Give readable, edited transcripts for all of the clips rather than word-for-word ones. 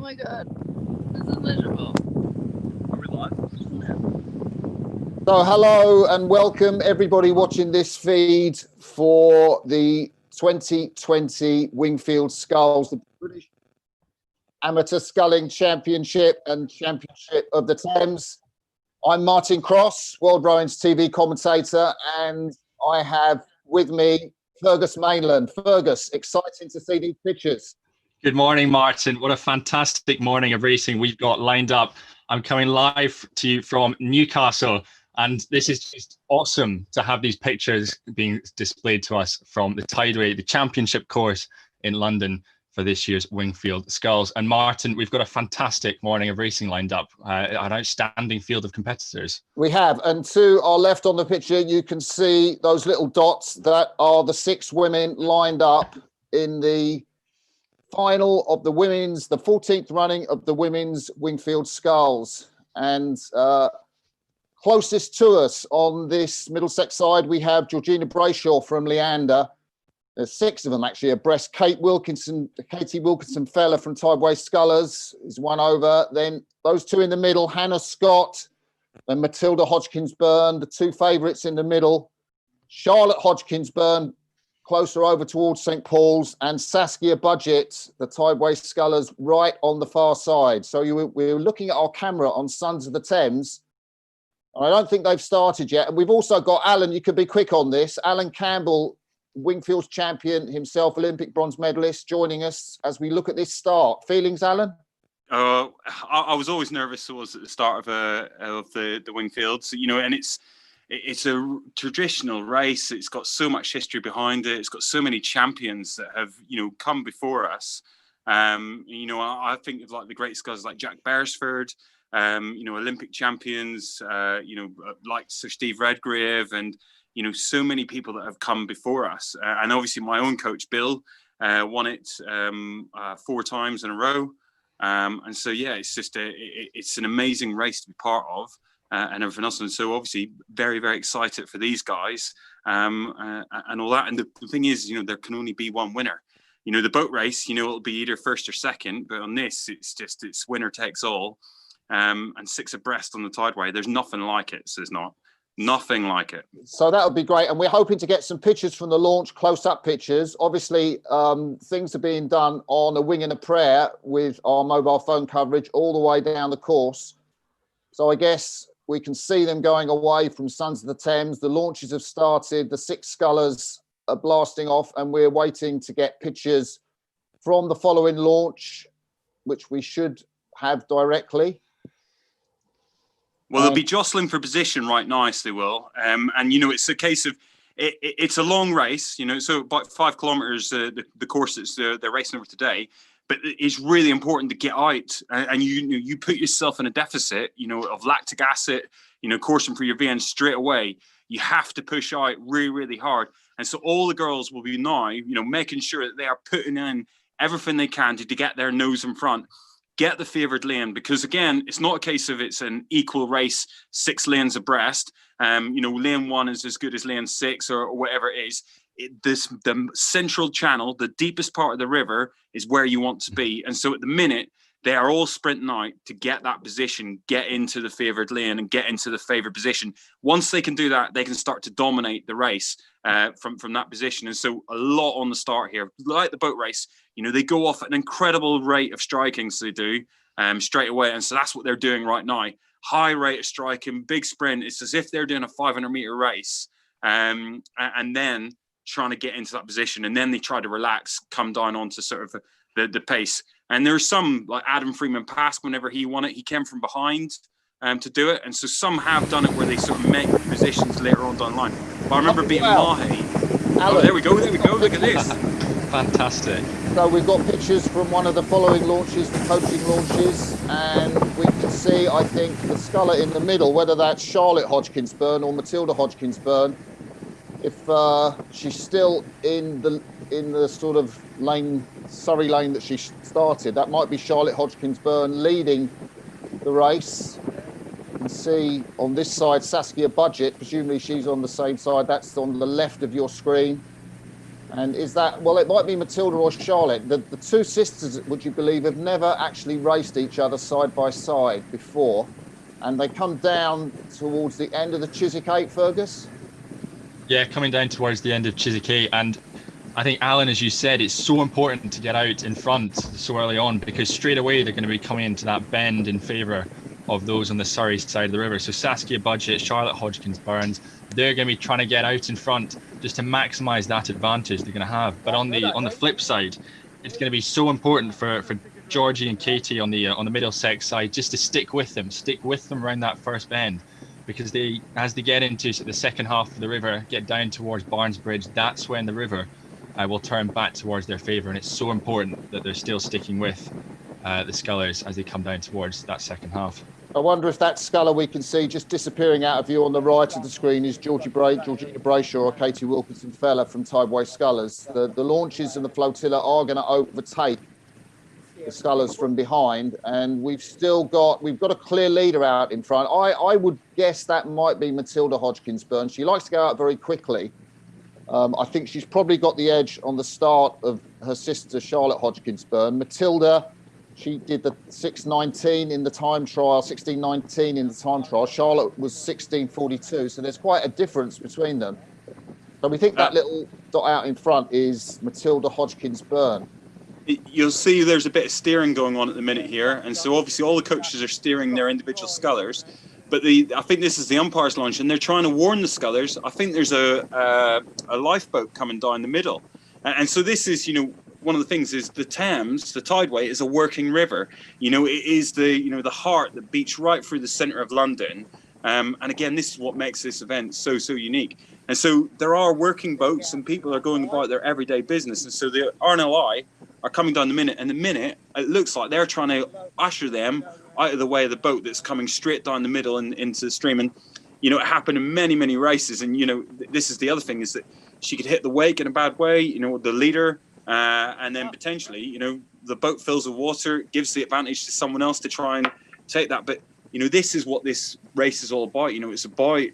my god. This is miserable. Are we live? So hello and welcome everybody watching this feed for the 2020 Wingfield Sculls, the British Amateur Sculling Championship and Championship of the Thames. I'm Martin Cross, World Rowing's TV commentator, and I have with me Fergus Mainland. Fergus, exciting to see these pictures. Good morning, Martin. What a fantastic morning of racing we've got lined up. I'm coming live to you from Newcastle, and this is just awesome to have these pictures being displayed to us from the Tideway, the championship course in London for this year's Wingfield Sculls. And Martin, we've got a fantastic morning of racing lined up, an outstanding field of competitors. We have, and to our left on the picture, you can see those little dots that are the 6 women lined up in the final of the women's, the 14th running of the women's Wingfield Sculls. And closest to us on this Middlesex side, we have Georgina Brayshaw from Leander. There's 6 of them actually abreast. Katie Wilkinson fella from Tideway Scullers is one over. Then those 2 in the middle, Hannah Scott and Matilda Hodgkins-Byrne, the 2 favourites in the middle. Charlotte Hodgkins-Byrne closer over towards St Paul's, and Saskia Budget, the Tideway Scullers, right on the far side. So we're looking at our camera on Sons of the Thames. And I don't think they've started yet. And we've also got Alan, you could be quick on this, Alan Campbell, Wingfield's champion himself, Olympic bronze medalist, joining us as we look at this start. Feelings, Alan? I was always nervous towards at the start of the Wingfields, you know, and it's a traditional race. It's got so much history behind it. It's got so many champions that have, you know, come before us. You know, I think of like the great sculls like Jack Beresford, you know, Olympic champions, you know, like Sir Steve Redgrave, and you know, so many people that have come before us. And obviously my own coach, Bill, won it 4 times in a row. And so, yeah, it's just it's an amazing race to be part of and everything else. And so obviously very, very excited for these guys and all that. And the thing is, you know, there can only be one winner. You know, the boat race, you know, it'll be either first or second, but on this, it's winner takes all. And 6 abreast on the Tideway. There's nothing like it. So there's nothing like it. So that would be great. And we're hoping to get some pictures from the launch, close-up pictures. Obviously, things are being done on a wing and a prayer with our mobile phone coverage all the way down the course. So I guess we can see them going away from Sons of the Thames. The launches have started. The 6 scullers are blasting off, and we're waiting to get pictures from the following launch, which we should have directly. Well, they'll be jostling for position right nicely, Will. And, you know, it's a case of, it's a long race, you know, so about 5 kilometres, the course that they're racing over today. But it's really important to get out and you put yourself in a deficit, you know, of lactic acid, you know, coursing for your VN straight away. You have to push out really, really hard. And so all the girls will be now, you know, making sure that they are putting in everything they can to get their nose in front. Get the favoured lane, because again, it's not a case of it's an equal race, 6 lanes abreast. You know, lane 1 is as good as lane 6 or whatever it is. The central channel, the deepest part of the river, is where you want to be. And so at the minute, they are all sprinting out to get that position, get into the favoured lane and get into the favoured position. Once they can do that, they can start to dominate the race from that position. And so a lot on the start here, like the boat race, you know, they go off at an incredible rate of striking, so they do straight away. And so that's what they're doing right now. High rate of striking, big sprint. It's as if they're doing a 500-metre race and then trying to get into that position. And then they try to relax, come down onto sort of the pace. And there's some, like Adam Freeman passed whenever he won it. He came from behind to do it. And so some have done it where they sort of make positions later on down the line. But I remember beating Mahi. Oh, there we go. Look at this. Fantastic. So we've got pictures from one of the following launches, the coaching launches, and we can see, I think, the sculler in the middle, whether that's Charlotte Hodgkins-Byrne or Matilda Hodgkins-Byrne. If she's still in the sort of lane, Surrey lane that she started, that might be Charlotte Hodgkins-Byrne leading the race. You can see on this side Saskia Budget, presumably she's on the same side, that's on the left of your screen. And is that, well, it might be Matilda or Charlotte. The two sisters, would you believe, have never actually raced each other side by side before. And they come down towards the end of the Chiswick 8, Fergus. Yeah, coming down towards the end of Chiswick 8. And I think, Alan, as you said, it's so important to get out in front so early on, because straight away they're going to be coming into that bend in favour of those on the Surrey side of the river. So Saskia Budget, Charlotte Hodgkins Burns, they're going to be trying to get out in front just to maximise that advantage they're going to have. But on the flip side, it's going to be so important for Georgie and Katie on the Middlesex side just to stick with them around that first bend, because as they get into the second half of the river, get down towards Barnes Bridge, that's when the river will turn back towards their favour. And it's so important that they're still sticking with the scullers as they come down towards that second half. I wonder if that sculler we can see just disappearing out of view on the right of the screen is Georgina Brayshaw or Katie Wilkinson Feller from Tideway Scullers. The launches and the flotilla are going to overtake the scullers from behind, and we've got a clear leader out in front. I would guess that might be Matilda Hodgkins Burns. She likes to go out very quickly. I think she's probably got the edge on the start of her sister Charlotte Hodgkins Burn. Matilda, she did the 6:19 in the time trial, 16:19 in the time trial. Charlotte was 16:42, so there's quite a difference between them. So we think that little dot out in front is Matilda Hodgkins Burn. You'll see there's a bit of steering going on at the minute here, and so obviously all the coaches are steering their individual scullers. But I think this is the umpire's launch, and they're trying to warn the scullers. I think there's a lifeboat coming down the middle, and so this is, one of the things is the Thames, the Tideway, is a working river. It is the heart that beats right through the centre of London. And again, this is what makes this event so unique. And so there are working boats, and people are going about their everyday business. And so the RNLI are coming down the minute, and the minute it looks like they're trying to usher them out of the way of the boat that's coming straight down the middle and into the stream. And it happened in many races. And this is the other thing, is that she could hit the wake in a bad way. The leader. And then potentially, the boat fills with water, gives the advantage to someone else to try and take that. But, this is what this race is all about. It's about,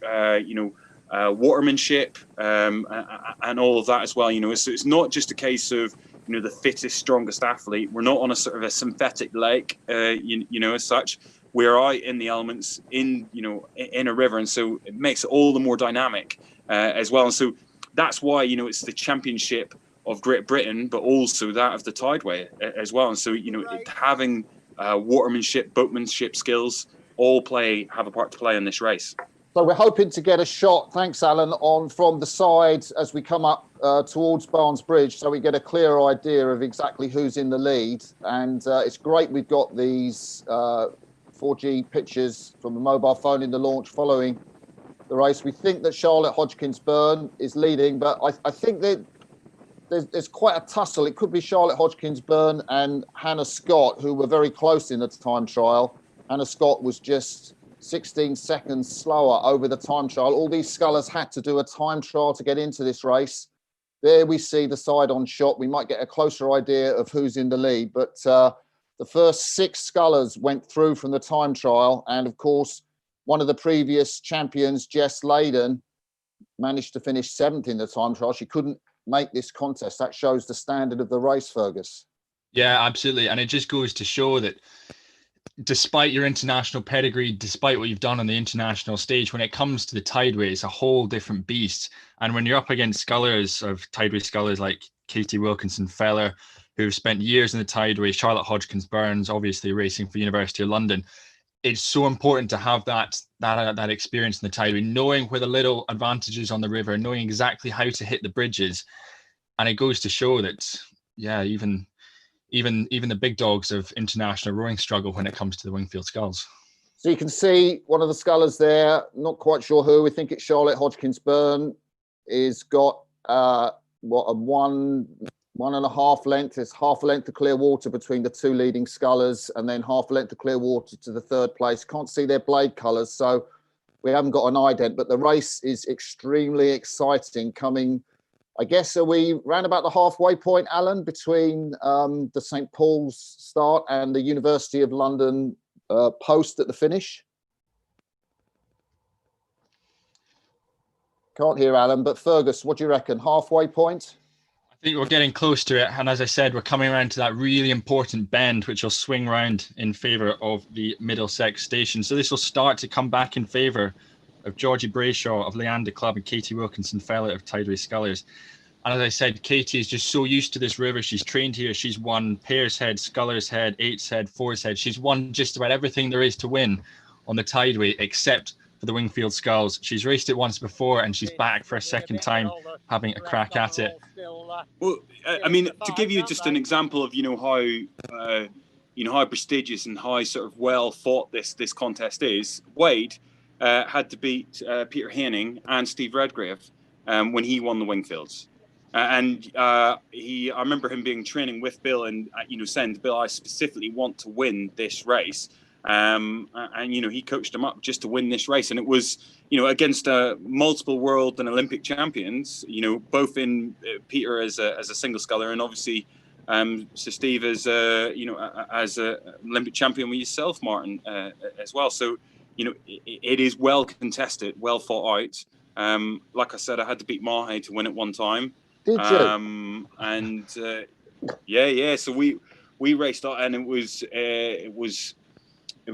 watermanship and all of that as well. It's not just a case of, the fittest, strongest athlete. We're not on a sort of a synthetic lake, as such. We're out in the elements in a river. And so it makes it all the more dynamic as well. And so that's why, it's the championship of Great Britain, but also that of the Tideway as well. And so, having watermanship, boatmanship skills all have a part to play in this race. So we're hoping to get a shot, thanks Alan, on from the side as we come up towards Barnes Bridge, so we get a clear idea of exactly who's in the lead. And it's great we've got these 4G pictures from the mobile phone in the launch following the race. We think that Charlotte Hodgkins Burn is leading, but I think that there's quite a tussle. It could be Charlotte Hodgkins Burn and Hannah Scott, who were very close in the time trial. Hannah Scott was just 16 seconds slower over the time trial. All these scullers had to do a time trial to get into this race. There we see the side-on shot. We might get a closer idea of who's in the lead, but the first 6 scullers went through from the time trial. And of course, one of the previous champions, Jess Layden, managed to finish 7th in the time trial. She couldn't make this contest. That shows the standard of the race, Fergus. Yeah, absolutely. And it just goes to show that despite your international pedigree, despite what you've done on the international stage, when it comes to the Tideway, it's a whole different beast. And when you're up against scullers of Tideway scullers like Katie Wilkinson Feller, who've spent years in the Tideway, Charlotte Hodgkins Burns, obviously racing for University of London, it's so important to have that experience in the Tideway, knowing where the little advantages on the river, knowing exactly how to hit the bridges. And it goes to show that, yeah, even the big dogs of international rowing struggle when it comes to the Wingfield Sculls. So you can see one of the scullers there, not quite sure who. We think it's Charlotte Hodgkins Burn. Is got a 1.5 length. There's half a length of clear water between the 2 leading scullers, and then half a length of clear water to the 3rd place. Can't see their blade colours, so we haven't got an ident, but the race is extremely exciting. Coming, I guess, are we round about the halfway point, Alan, between the St Paul's start and the University of London post at the finish? Can't hear Alan, but Fergus, what do you reckon? Halfway point? I think we're getting close to it. And as I said, we're coming around to that really important bend, which will swing round in favour of the Middlesex station. So this will start to come back in favour of Georgie Brayshaw of Leander Club and Katie Wilkinson Fellett of Tideway Scullers. And as I said, Katie is just so used to this river. She's trained here. She's won Pair's Head, Sculler's Head, Eight's Head, Four's Head. She's won just about everything there is to win on the Tideway, except for the Wingfield Sculls. She's raced it once before, and she's back for a second time, having a crack at it. Well, I mean, to give you just an example of how prestigious and how sort of well fought this contest is, Wade had to beat Peter Henning and Steve Redgrave when he won the Wingfields. I remember him being training with Bill and saying to Bill, I specifically want to win this race. And he coached him up just to win this race, and it was against multiple world and Olympic champions, both in Peter as a single sculler, and obviously Sir Steve as as a Olympic champion with yourself, Martin, as well. So it is well contested, well fought out. Like I said, I had to beat Mahe to win it one time. Did you? So we raced out, and it was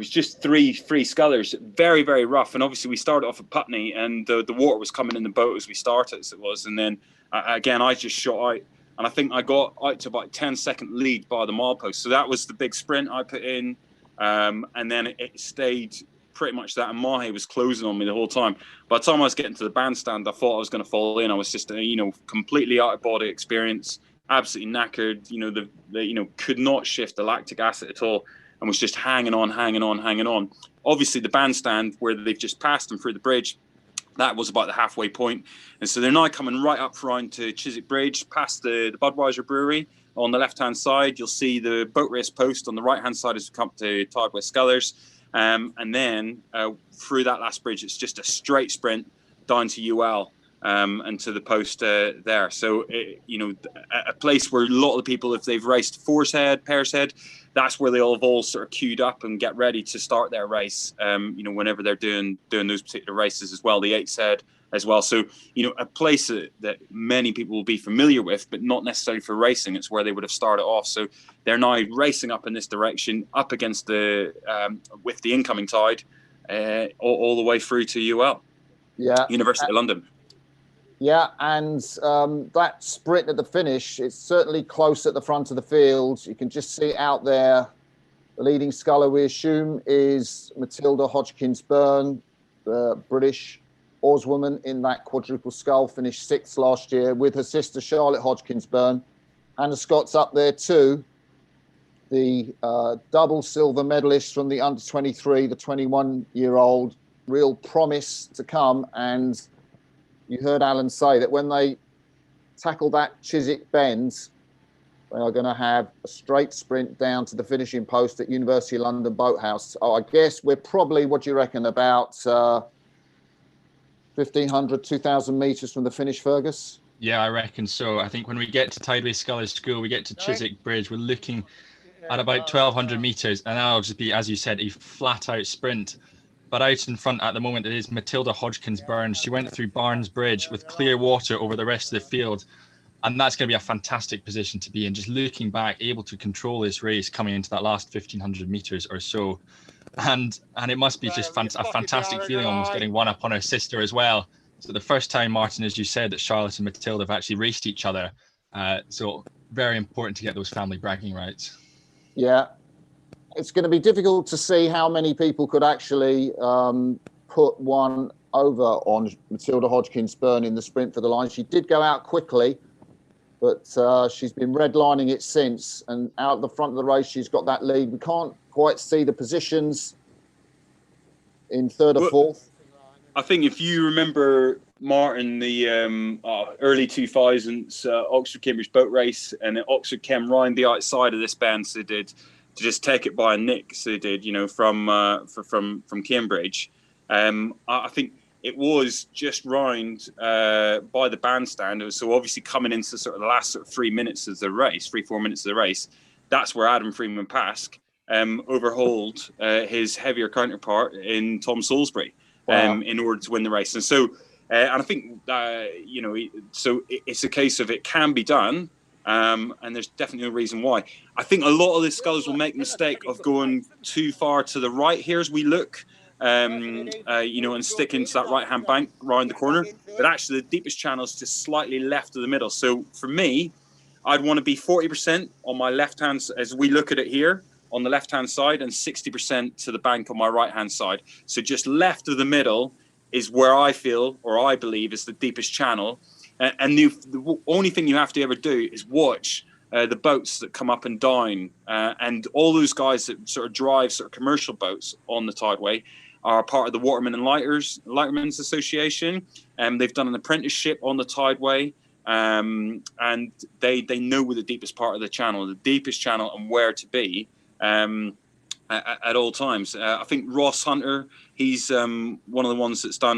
just three scullers, very, very rough. And obviously we started off at Putney, and the water was coming in the boat as we started, as it was. And then again, I just shot out, and I think I got out to about 10-second lead by the milepost. So that was the big sprint I put in. And then it stayed pretty much that. And Mahe was closing on me the whole time. By the time I was getting to the bandstand, I thought I was going to fall in. I was just, completely out of body experience, absolutely knackered, could not shift the lactic acid at all, and was just hanging on. Obviously, the bandstand where they've just passed them through the bridge, that was about the halfway point. And so they're now coming right up round to Chiswick Bridge, past the Budweiser Brewery. On the left-hand side, you'll see the boat race post. On the right-hand side is come to Tideway Scullers. And then through that last bridge, it's just a straight sprint down to UL and to the post there. So, a place where a lot of the people, if they've raced Four's Head, Pair's Head, that's where they'll have all sort of queued up and get ready to start their race, whenever they're doing those particular races as well, the Eight's Head as well. So, a place that many people will be familiar with, but not necessarily for racing. It's where they would have started off. So they're now racing up in this direction, up against with the incoming tide, all the way through to UL. Yeah. University of London. Yeah, and that sprint at the finish, it's certainly close at the front of the field. You can just see out there, the leading sculler, we assume, is Matilda Hodgkins-Byrne, the British oarswoman in that quadruple scull, finished 6th last year with her sister Charlotte Hodgkins-Byrne. Hannah Scott's up there too, the double silver medalist from the under-23, the 21-year-old, real promise to come. And you heard Alan say that when they tackle that Chiswick bend, they are going to have a straight sprint down to the finishing post at University of London Boathouse. Oh, I guess we're probably, what do you reckon, about 1,500, 2,000 metres from the finish, Fergus? Yeah, I reckon so. I think when we get to Tideway Scullers School, we get to Chiswick Bridge, we're looking at about 1,200 metres, and that'll just be, as you said, a flat-out sprint. But out in front at the moment, it is Matilda Hodgkins-Byrne. She went through Barnes Bridge with clear water over the rest of the field. And that's going to be a fantastic position to be in. Just looking back, able to control this race coming into that last 1,500 metres or so. And it must be just a fantastic feeling, almost getting one up on her sister as well. So the first time, Martin, as you said, that Charlotte and Matilda have actually raced each other. So very important to get those family bragging rights. Yeah. It's going to be difficult to see how many people could actually put one over on Matilda Hodgkins-Byrne in the sprint for the line. She did go out quickly, but she's been redlining it since. And out the front of the race, she's got that lead. We can't quite see the positions in third or fourth. I think if you remember, Martin, the early 2000s Oxford-Cambridge boat race, and Oxford came round the outside of this bend, so they did, to just take it by a nick, so they did, from Cambridge. I think it was just round by the bandstand. So obviously coming into sort of the last 3 minutes of the race, 3-4 minutes of the race, that's where Adam Freeman-Pask overhauled his heavier counterpart in Tom Salisbury. Wow. In order to win the race. And so, and I think, so it's a case of it can be done. And there's definitely a reason why. I think a lot of the scullers will make the mistake of going too far to the right here as we look, you know, and stick into that right-hand bank around the corner. But actually, the deepest channel is just slightly left of the middle. So for me, I'd want to be 40% on my left hand as we look at it here on the left-hand side, and 60% to the bank on my right-hand side. So just left of the middle is where I feel, or I believe, is the deepest channel. And the only thing you have to ever do is watch the boats that come up and down. And all those guys that sort of drive sort of commercial boats on the Tideway are part of the Watermen and Lightermen's Association. They've done an apprenticeship on the Tideway. And they know where the deepest part of the deepest channel and where to be at all times. I think Ross Hunter, he's one of the ones that's done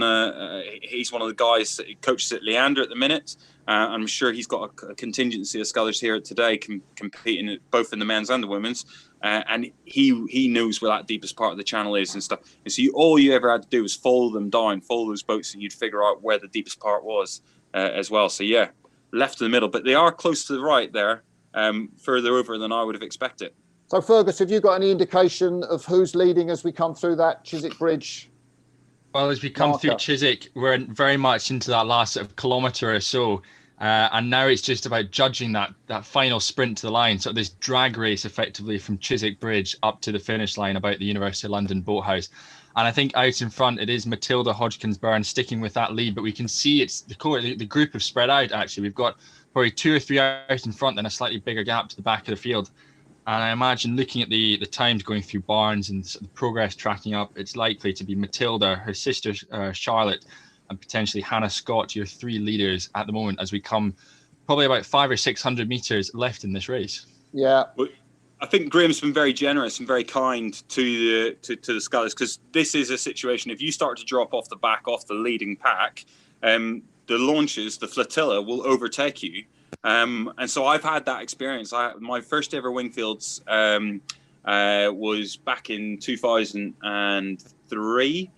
he's one of the guys that coaches at Leander at the minute. I'm sure he's got a contingency of scullers here today competing both in the men's and the women's, and he knows where that deepest part of the channel is and stuff. And so all you ever had to do was follow them down, follow those boats, and you'd figure out where the deepest part was as well. So yeah, left to the middle, but they are close to the right there, further over than I would have expected. So Fergus, have you got any indication of who's leading as we come through that Chiswick Bridge? Well, as we come through Chiswick, we're very much into that last sort of kilometre or so. And now it's just about judging that final sprint to the line. So this drag race effectively from Chiswick Bridge up to the finish line about the University of London boathouse. And I think out in front, it is Matilda Hodgkins-Byrne sticking with that lead. But we can see it's the group have spread out, actually. We've got probably 2 or 3 out in front and a slightly bigger gap to the back of the field. And I imagine looking at the times going through Barnes and the progress tracking up, it's likely to be Matilda, her sister Charlotte, and potentially Hannah Scott, your 3 leaders at the moment, as we come probably about 500 or 600 meters left in this race. Yeah. I think Graham's been very generous and very kind to the scullers, because this is a situation, if you start to drop off the leading pack, the launches, the flotilla will overtake you. And so I've had that experience. My first ever Wingfields was back in 2003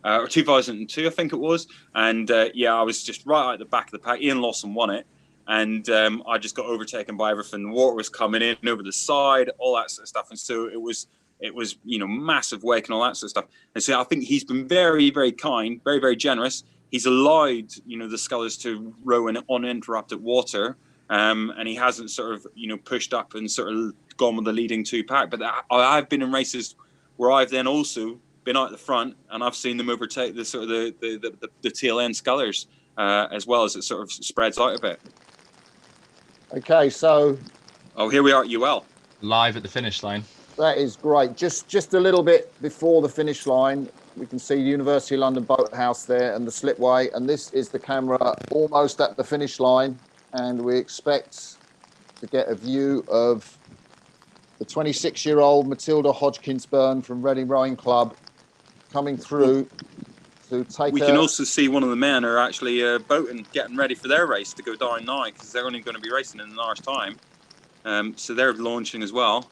or 2002, I think it was. And yeah, I was just right at the back of the pack. Ian Lawson won it. And I just got overtaken by everything. The water was coming in over the side, all that sort of stuff. And so it was, you know, massive wake and all that sort of stuff. And so I think he's been very, very kind, very, very generous. He's allowed, you know, the scullers to row in uninterrupted water. And he hasn't sort of, you know, pushed up and sort of gone with the leading 2 pack. But I've been in races where I've then also been out the front, and I've seen them overtake the sort of the tail end scullers as well, as it sort of spreads out a bit. Okay, so here we are at UL, live at the finish line. That is great. Just a little bit before the finish line, we can see the University of London boathouse there and the slipway, and this is the camera almost at the finish line. And we expect to get a view of the 26-year-old Matilda Hodgkins-Byrne from Reading Rowing Club coming through to take. We can also see one of the men are actually boating, getting ready for their race to go down now, because they're only going to be racing in an hour's time. So they're launching as well.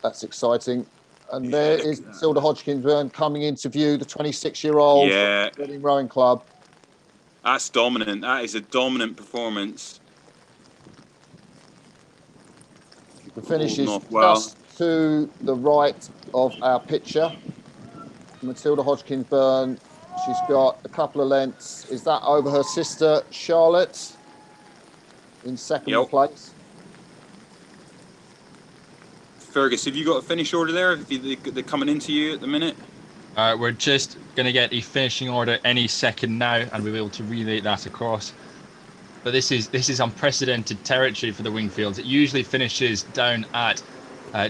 That's exciting. And there is Matilda Hodgkins-Byrne coming into view, the 26-year-old Reading Rowing Club. That's dominant. That is a dominant performance. The finish is just to the right of our picture. Matilda Hodgkins-Byrne, she's got a couple of lengths. Is that over her sister, Charlotte, in second place? Fergus, have you got a finish order there? They're coming into you at the minute? We're just going to get a finishing order any second now, and we'll be able to relay that across. But this is unprecedented territory for the Wingfields. It usually finishes down at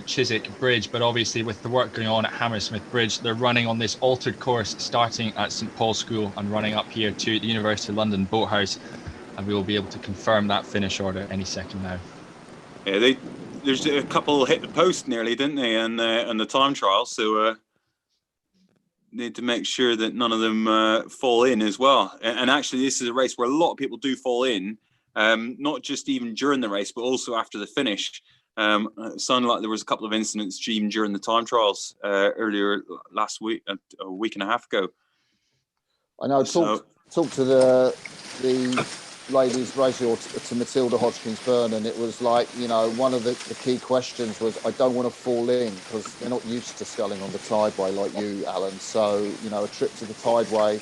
Chiswick Bridge, but obviously with the work going on at Hammersmith Bridge, they're running on this altered course starting at St Paul's School and running up here to the University of London boathouse, and we will be able to confirm that finish order any second now. Yeah, there's a couple hit the post nearly, didn't they, in the time trial, so need to make sure that none of them fall in as well. And actually, this is a race where a lot of people do fall in, not just even during the race, but also after the finish. It sounded like there was a couple of incidents even during the time trials earlier last week, a week and a half ago. I know. Talk to the ladies racing, or to Matilda Hodgkins-Byrne, and it was like, you know, one of the key questions was, I don't want to fall in, because they're not used to sculling on the tideway like you, Alan. So, you know, a trip to the tideway,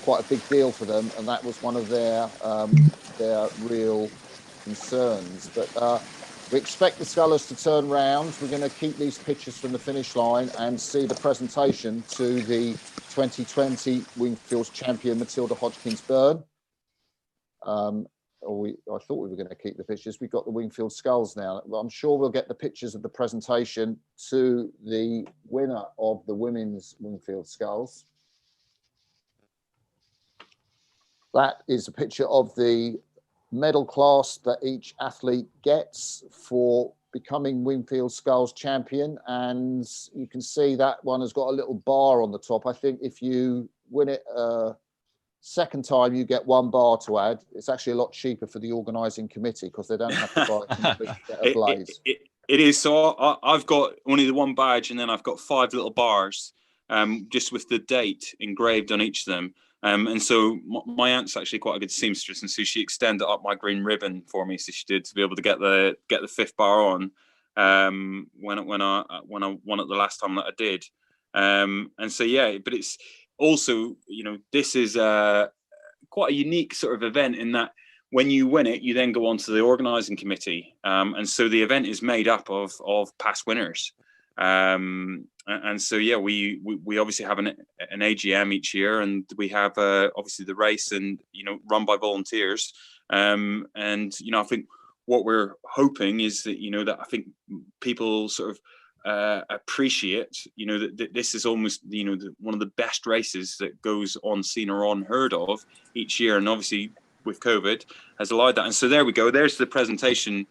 quite a big deal for them, and that was one of their real concerns. But we expect the scullers to turn round. We're going to keep these pictures from the finish line and see the presentation to the 2020 Wingfields champion Matilda Hodgkins-Byrne. I thought we were going to keep the pictures. We've got the Wingfield Sculls now. I'm sure we'll get the pictures of the presentation to the winner of the women's Wingfield Sculls. That is a picture of the medal class that each athlete gets for becoming Wingfield Sculls champion. And you can see that one has got a little bar on the top. I think if you win it second time, you get 1 bar to add. It's actually a lot cheaper for the organising committee because they don't have to buy a complete set of blaze. It is. So I've got only the 1 badge, and then I've got 5 little bars, just with the date engraved on each of them. And so my aunt's actually quite a good seamstress, and so she extended up my green ribbon for me, so she did, to be able to get the 5th bar on when I won it the last time that I did. And so yeah, but it's also, you know, this is quite a unique sort of event in that when you win it, you then go on to the organising committee, and so the event is made up of past winners. And so yeah, we obviously have an AGM each year, and we have obviously the race, and you know, run by volunteers. And you know, I think what we're hoping is that, you know, that I think people sort of appreciate, you know, that this is almost, you know, one of the best races that goes on seen or unheard of each year, and obviously with COVID has allowed that. And so there we go. There's the presentation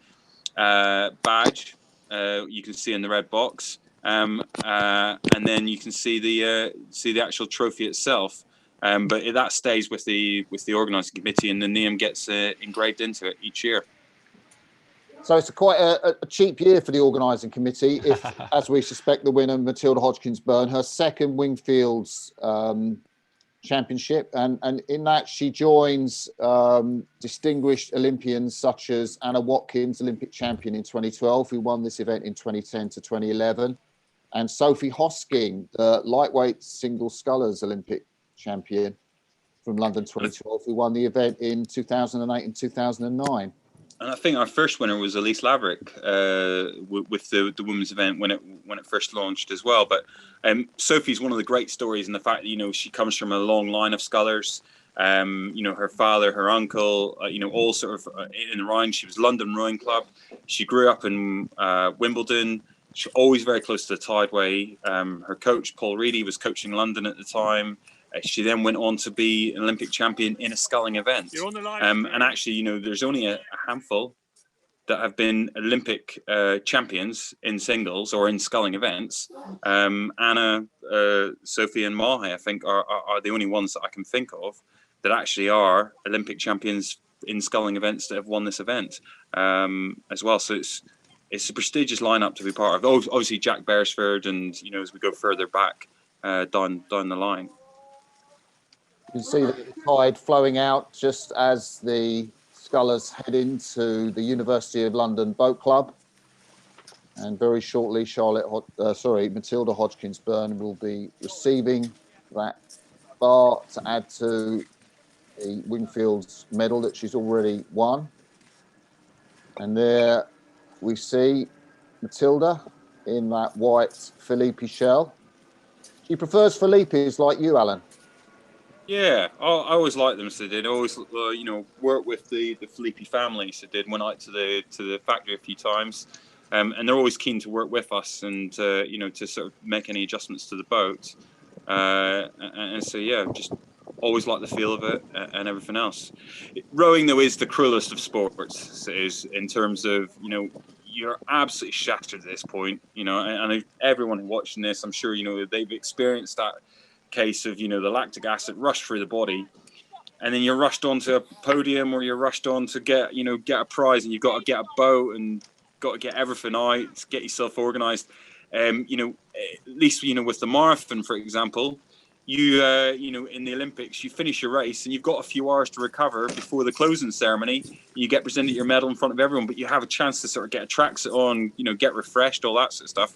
badge. You can see in the red box, and then you can see the actual trophy itself. But that stays with the organising committee, and the name gets engraved into it each year. So it's quite a cheap year for the organising committee, if, as we suspect, the winner, Matilda Hodgkins-Byrne, her second Wingfields championship. And in that, she joins distinguished Olympians such as Anna Watkins, Olympic champion in 2012, who won this event in 2010 to 2011. And Sophie Hosking, the lightweight single scullers Olympic champion from London 2012, who won the event in 2008 and 2009. And I think our first winner was Elise Laverick with the women's event when it first launched as well. But Sophie's one of the great stories in the fact that, you know, she comes from a long line of scullers. You know, her father, her uncle, you know, all sort of in the Rhine. She was London Rowing Club. She grew up in Wimbledon. She's always very close to the tideway. Her coach, Paul Reedy, was coaching London at the time. She then went on to be an Olympic champion in a sculling event. You're on the line. And actually, you know, there's only a handful that have been Olympic champions in singles or in sculling events. Anna, Sophie and Mahe, I think, are the only ones that I can think of that actually are Olympic champions in sculling events that have won this event as well. So it's a prestigious lineup to be part of. Obviously, Jack Beresford, and, you know, as we go further back down the line. You can see the tide flowing out just as the scullers head into the University of London Boat Club. And very shortly, Matilda Hodgkins-Byrne will be receiving that bar to add to the Wingfields medal that she's already won. And there we see Matilda in that white Philippi shell. She prefers Philippis like you, Alan. Yeah, I always liked them. So they did always, you know, work with the Filippi family. So they went out to the factory a few times, and they're always keen to work with us and you know, to sort of make any adjustments to the boat. And so yeah, just always like the feel of it and everything else. Rowing though is the cruelest of sports. Is in terms of, you know, you're absolutely shattered at this point. You know, and everyone watching this, I'm sure, you know, they've experienced that case of, you know, the lactic acid rush through the body, and then you're rushed onto a podium, or you're rushed on to get a prize, and you've got to get a boat and got to get everything out, get yourself organized. You know, at least, you know, with the marathon, for example, you know, in the Olympics, you finish your race and you've got a few hours to recover before the closing ceremony. You get presented your medal in front of everyone, but you have a chance to sort of get a tracksuit on, you know, get refreshed, all that sort of stuff.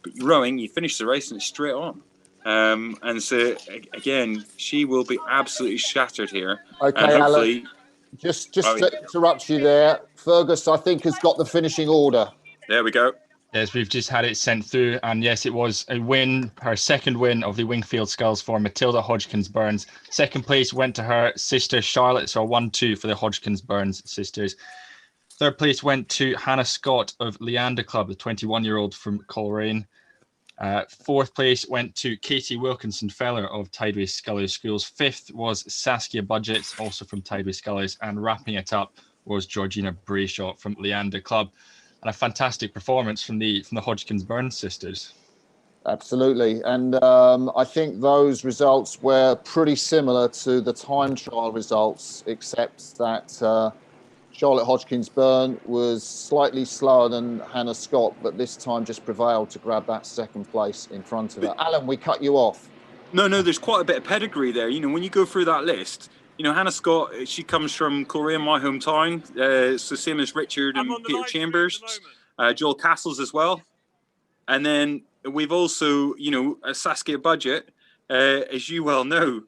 But rowing, you finish the race and it's straight on. And so again, she will be absolutely shattered here. Okay, and hopefully, Alan, just to interrupt you there. Fergus, I think, has got the finishing order. there we go. Yes, we've just had it sent through, and yes, it was a win, her second win of the Wingfield Sculls for Matilda Hodgkins-Burns. Second place went to her sister Charlotte, so 1-2 for the Hodgkins-Burns sisters. Third place went to Hannah Scott of Leander Club, the 21-year-old from Coleraine. Fourth place went to Katie Wilkinson Feller of Tideway Scullers Schools. Fifth was Saskia Budget, also from Tideway Scullers, and wrapping it up was Georgina Brayshaw from Leander Club. And a fantastic performance from the Hodgkins-Burns sisters. Absolutely, and I think those results were pretty similar to the time trial results, except that Charlotte Hodgkins-Burns was slightly slower than Hannah Scott, but this time just prevailed to grab that second place in front of her. Alan, we cut you off. No, there's quite a bit of pedigree there. You know, when you go through that list, you know, Hannah Scott, she comes from Coleraine, my hometown. So same as Richard and Peter Chambers, Joel Castles as well. And then we've also, you know, Saskia Budget, as you well know,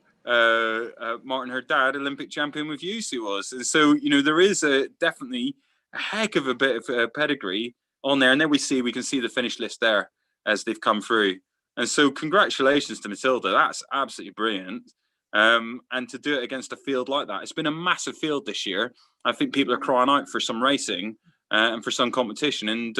Martin, her dad, Olympic champion with you, she was. And so, you know, there is definitely a heck of a bit of pedigree on there. And then we can see the finish list there as they've come through. And so congratulations to Matilda. That's absolutely brilliant. And to do it against a field like that, it's been a massive field this year. I think people are crying out for some racing and for some competition. And,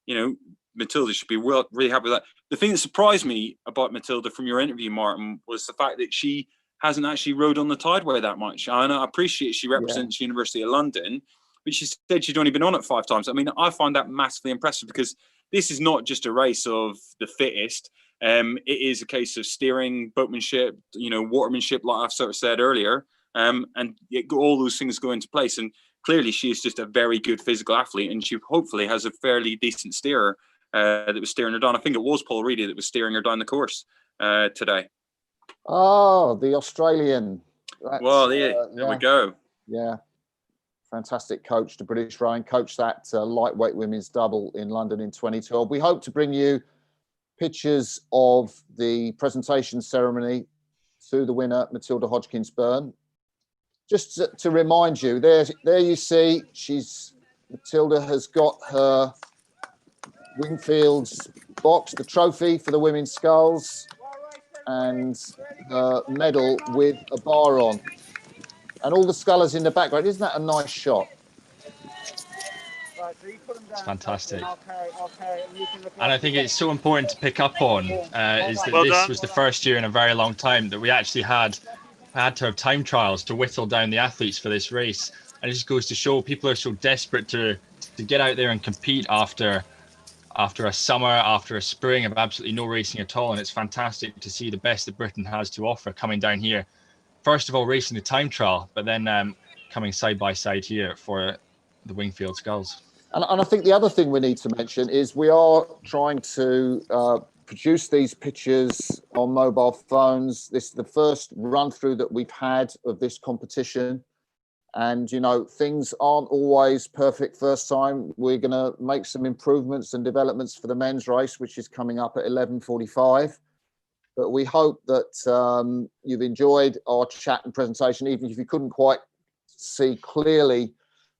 you know, Matilda should be really happy with that. The thing that surprised me about Matilda from your interview, Martin, was the fact that she hasn't actually rowed on the Tideway that much. And I appreciate she represents University of London, but she said she'd only been on it 5 times. I mean, I find that massively impressive because this is not just a race of the fittest. It is a case of steering, boatmanship, you know, watermanship, like I've sort of said earlier, and all those things go into place. And clearly, she is just a very good physical athlete, and she hopefully has a fairly decent steerer that was steering her down. I think it was Paul Reedy that was steering her down the course today. Oh, the Australian. Well, there we go. Yeah. Fantastic coach, the British Rowing, coached that lightweight women's double in London in 2012. We hope to bring you pictures of the presentation ceremony to the winner, Matilda Hodgkins-Burns. Just to remind you, there you see, Matilda has got her Wingfield's box, the trophy for the women's sculls, and the medal with a bar on. And all the scullers in the background. Isn't that a nice shot? It's fantastic. And I think it's so important to pick up on is that this was the first year in a very long time that we actually had to have time trials to whittle down the athletes for this race. And it just goes to show people are so desperate to get out there and compete after a summer, after a spring of absolutely no racing at all. And it's fantastic to see the best that Britain has to offer coming down here. First of all, racing the time trial, but then coming side by side here for the Wingfield Sculls. And I think the other thing we need to mention is we are trying to produce these pictures on mobile phones. This is the first run through that we've had of this competition. And, you know, things aren't always perfect first time. We're going to make some improvements and developments for the men's race, which is coming up at 11:45. But we hope that you've enjoyed our chat and presentation, even if you couldn't quite see clearly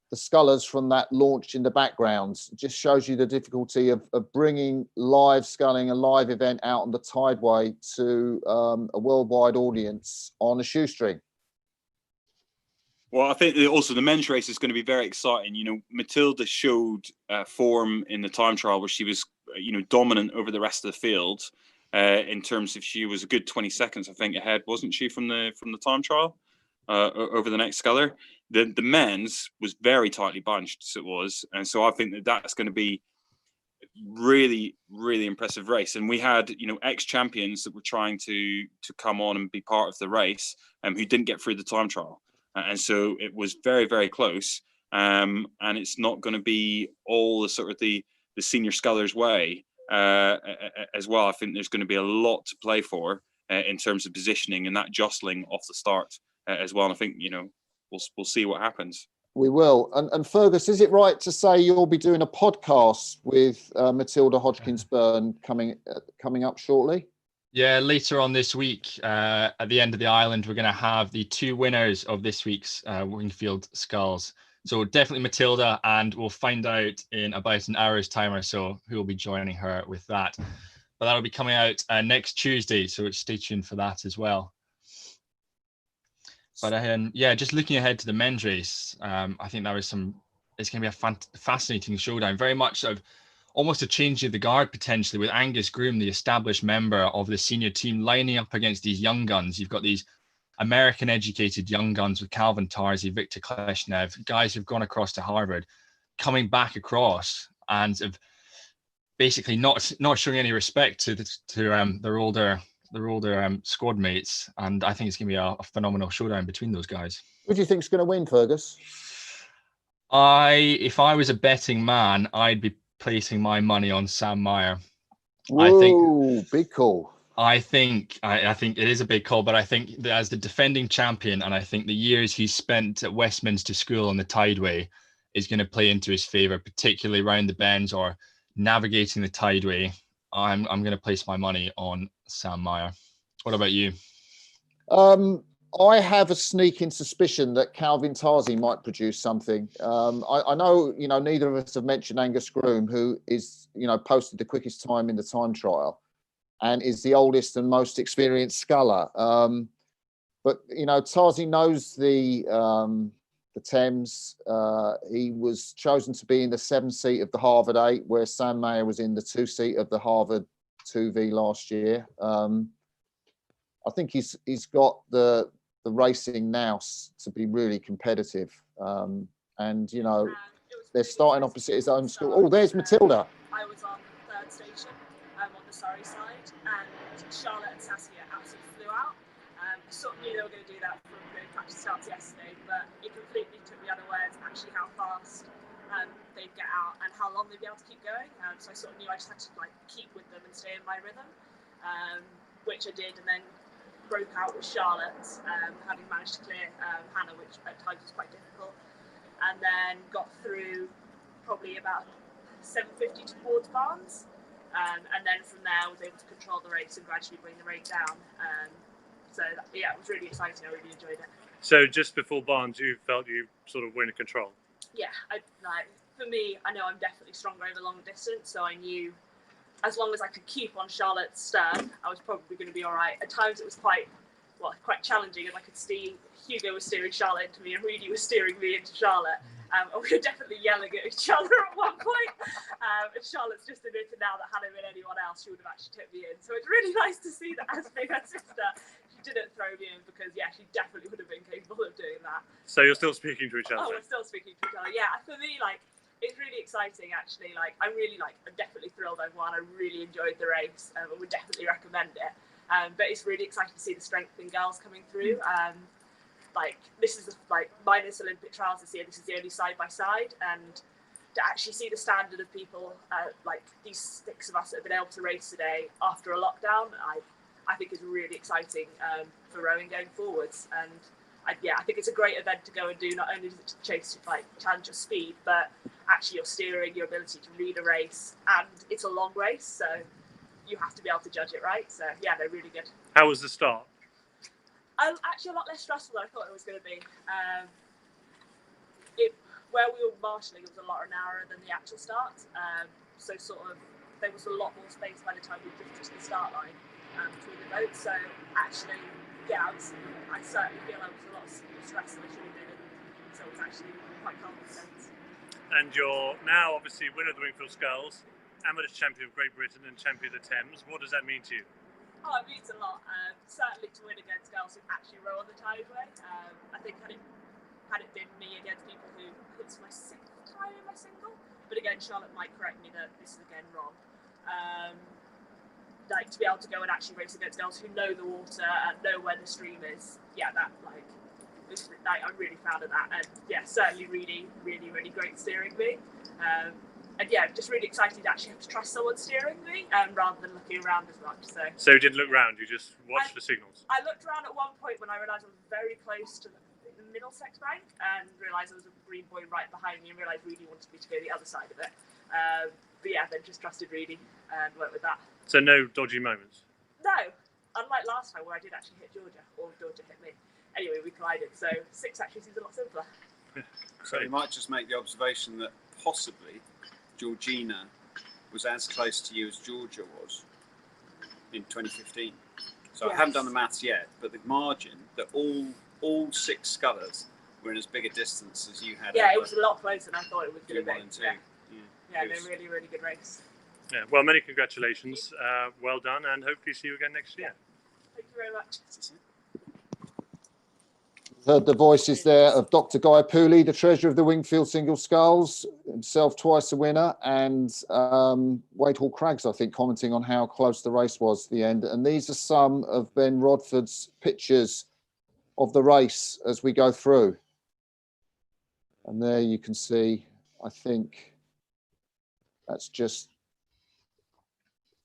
the scullers from that launch in the background. It just shows you the difficulty of bringing live sculling, a live event out on the Tideway to a worldwide audience on a shoestring. Well, I think also the men's race is going to be very exciting. You know, Matilda showed form in the time trial where she was, you know, dominant over the rest of the field. In terms of she was a good 20 seconds, I think, ahead, wasn't she, from the time trial over the next sculler? The men's was very tightly bunched, so it was, and so I think that's going to be really, really impressive race. And we had, you know, ex-champions that were trying to come on and be part of the race, who didn't get through the time trial, and so it was very, very close. And it's not going to be all the sort of the senior scullers way. As well, I think there's going to be a lot to play for in terms of positioning and that jostling off the start as well. And I think, we'll see what happens. We will. And Fergus, is it right to say you'll be doing a podcast with Matilda Hodgkins-Byrne coming up shortly? Yeah, later on this week, at the end of the island, we're going to have the 2 winners of this week's Wingfield Sculls. So definitely Matilda, and we'll find out in about an hour's time or so who will be joining her with that. But that'll be coming out next Tuesday, so stay tuned for that as well. But just looking ahead to the men's race, I think it's going to be a fascinating showdown. Very much sort of almost a change of the guard potentially, with Angus Groom, the established member of the senior team, lining up against these young guns. You've got these American-educated young guns with Calvin Tarzi, Victor Kleshnev, guys who've gone across to Harvard, coming back across and have basically not showing any respect to their older squad mates. And I think it's going to be a phenomenal showdown between those guys. Who do you think's going to win, Fergus? If I was a betting man, I'd be placing my money on Sam Meyer. Whoa, big call. I think it is a big call, but I think that as the defending champion, and I think the years he's spent at Westminster School on the Tideway is going to play into his favour, particularly around the bends or navigating the Tideway. I'm going to place my money on Sam Meyer. What about you? I have a sneaking suspicion that Calvin Tarzi might produce something. I know, neither of us have mentioned Angus Groom, who is, posted the quickest time in the time trial and is the oldest and most experienced sculler. But Tarzi knows the Thames. He was chosen to be in the 7 seat of the Harvard 8, where Sam Meyer was in the 2 seat of the Harvard 2V last year. I think he's got the racing now to be really competitive. And they're starting opposite his own school. Oh, there's Matilda. I was on the 3rd station on the Surrey side, and Charlotte and Saskia absolutely flew out. Sort of knew they were going to do that from the practice starts yesterday, but it completely took me unawares actually how fast they'd get out and how long they'd be able to keep going. So I sort of knew I just had to keep with them and stay in my rhythm, which I did, and then broke out with Charlotte, having managed to clear Hannah, which at times was quite difficult, and then got through probably about 7:50 towards Barnes, and then from there I was able to control the race and gradually bring the rate down. So yeah, it was really exciting. I really enjoyed it. So just before Barnes, you felt you sort of were in control? Yeah, for me, I know I'm definitely stronger over long distance, so I knew as long as I could keep on Charlotte's stern, I was probably going to be all right. At times it was quite challenging, and I could see Hugo was steering Charlotte into me and Reedy was steering me into Charlotte. And we were definitely yelling at each other at one point. And Charlotte's just admitted now that had it been anyone else, she would have actually took me in. So it's really nice to see that as being her sister, she didn't throw me in, because she definitely would have been capable of doing that. So you're still speaking to each other? Oh, we're still speaking to each other. Yeah, for me, it's really exciting actually. I'm definitely thrilled I've won. I really enjoyed the race. I would definitely recommend it. But it's really exciting to see the strength in girls coming through. This is minus Olympic trials this year. This is the only side by side, and to actually see the standard of people these 6 of us that have been able to race today after a lockdown, I think is really exciting for rowing going forwards. And I think it's a great event to go and do. Not only does it chase challenge your speed, but actually your steering, your ability to read a race, and it's a long race, so you have to be able to judge it right. So yeah, they're really good. How was the start? Actually a lot less stressful than I thought it was going to be. Where we were marshalling, it was a lot narrower than the actual start. So there was a lot more space by the time we drifted to the start line between the boats. So actually, I certainly feel I was a lot more stressed than I should have been. So it was actually quite calm in a sense. And you're now obviously winner of the Wingfield Sculls, amateur champion of Great Britain and champion of the Thames. What does that mean to you? Oh, it means a lot. Certainly to win against girls who actually row on the Tideway. I think had it been me against people who it's my 6th time in my single, but again, Charlotte might correct me that this is again wrong. To be able to go and actually race against girls who know the water and know where the stream is, I'm really proud of that. And yeah, certainly really, really, really great steering me. and yeah, just really excited to actually have to trust someone steering me rather than looking around as much. So you didn't look round, you just watched the signals? I looked around at one point when I realised I was very close to the Middlesex bank and realised there was a green buoy right behind me and realised Reedy wanted me to go the other side of it. But yeah, then just trusted Reedy and went with that. So no dodgy moments? No, unlike last time where I did actually hit Georgia, or Georgia hit me. Anyway, we collided, so 6 actually seems a lot simpler. So you might just make the observation that possibly Georgina was as close to you as Georgia was in 2015. So yes. I haven't done the maths yet, but the margin that all 6 scullers were in as big a distance as you had. Yeah, it was a lot closer than I thought it was going to be. 1 and 2. Yeah, they're really, really good race. Yeah, well, many congratulations. Well done, and hopefully see you again next year. Thank you very much. Heard the voices there of Dr. Guy Pooley, the treasurer of the Wingfield Single Sculls, himself twice a winner, and Wade Hall Craggs, I think, commenting on how close the race was at the end. And these are some of Ben Rodford's pictures of the race as we go through. And there you can see, I think that's just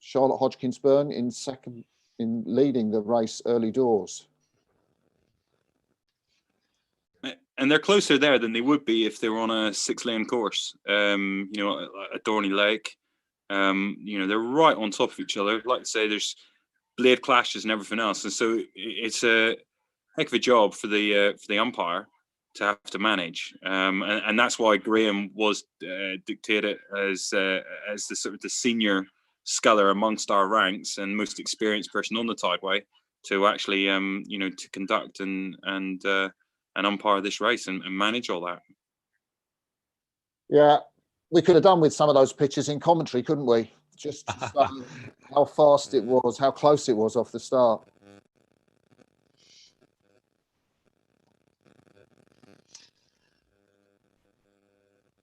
Charlotte Hodgkins-Byrne in leading the race early doors. And they're closer there than they would be if they were on a 6-lane course. You know, a Dorney Lake. You know, they're right on top of each other. Like I say, there's blade clashes and everything else, and so it's a heck of a job for the umpire to have to manage. And that's why Graham was dictated as the sort of the senior sculler amongst our ranks and most experienced person on the Tideway to actually you know, to conduct and umpire this race and manage all that. Yeah, we could have done with some of those pictures in commentary, couldn't we? Just to show how fast it was, how close it was off the start.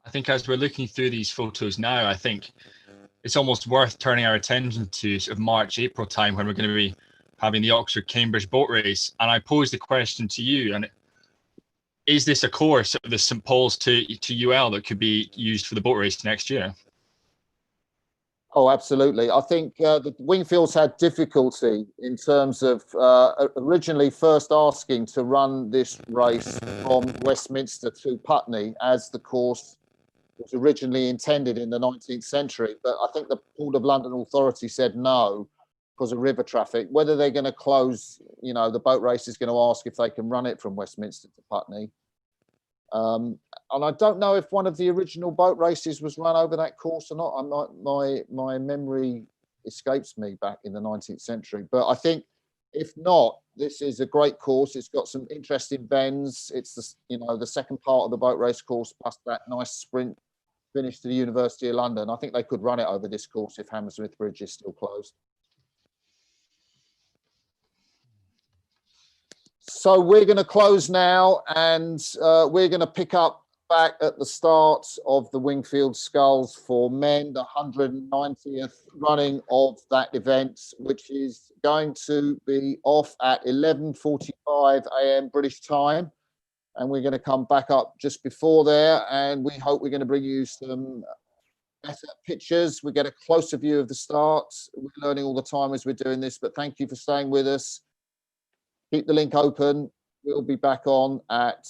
I think as we're looking through these photos now, I think it's almost worth turning our attention to sort of March, April time when we're going to be having the Oxford Cambridge boat race. And I pose the question to you, and is this a course of the St Paul's to UL that could be used for the boat race next year? Oh, absolutely. I think the Wingfields had difficulty in terms of originally first asking to run this race from Westminster to Putney as the course was originally intended in the 19th century. But I think the Port of London Authority said no because of river traffic. Whether they're going to close, you know, the boat race is going to ask if they can run it from Westminster to Putney. And I don't know if one of the original boat races was run over that course or not. I'm not, my memory escapes me back in the 19th century. But I think if not, this is a great course. It's got some interesting bends. It's the, you know, the second part of the boat race course plus that nice sprint finish to the University of London. I think they could run it over this course if Hammersmith Bridge is still closed. So we're going to close now, and we're going to pick up back at the start of the Wingfield Sculls for men, the 190th running of that event, which is going to be off at 11:45 a.m. British time. And we're going to come back up just before there, and we hope we're going to bring you some better pictures. We get a closer view of the start. We're learning all the time as we're doing this, but thank you for staying with us. Keep the link open. We'll be back on at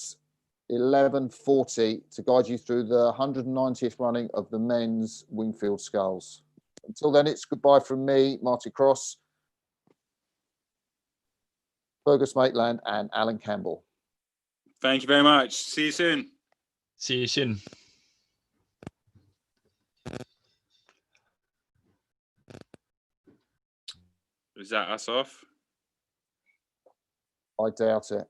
11:40 to guide you through the 190th running of the men's Wingfield Sculls. Until then, it's goodbye from me, Marty Cross, Fergus Maitland, and Alan Campbell. Thank you very much. See you soon. See you soon. Is that us off? I doubt it.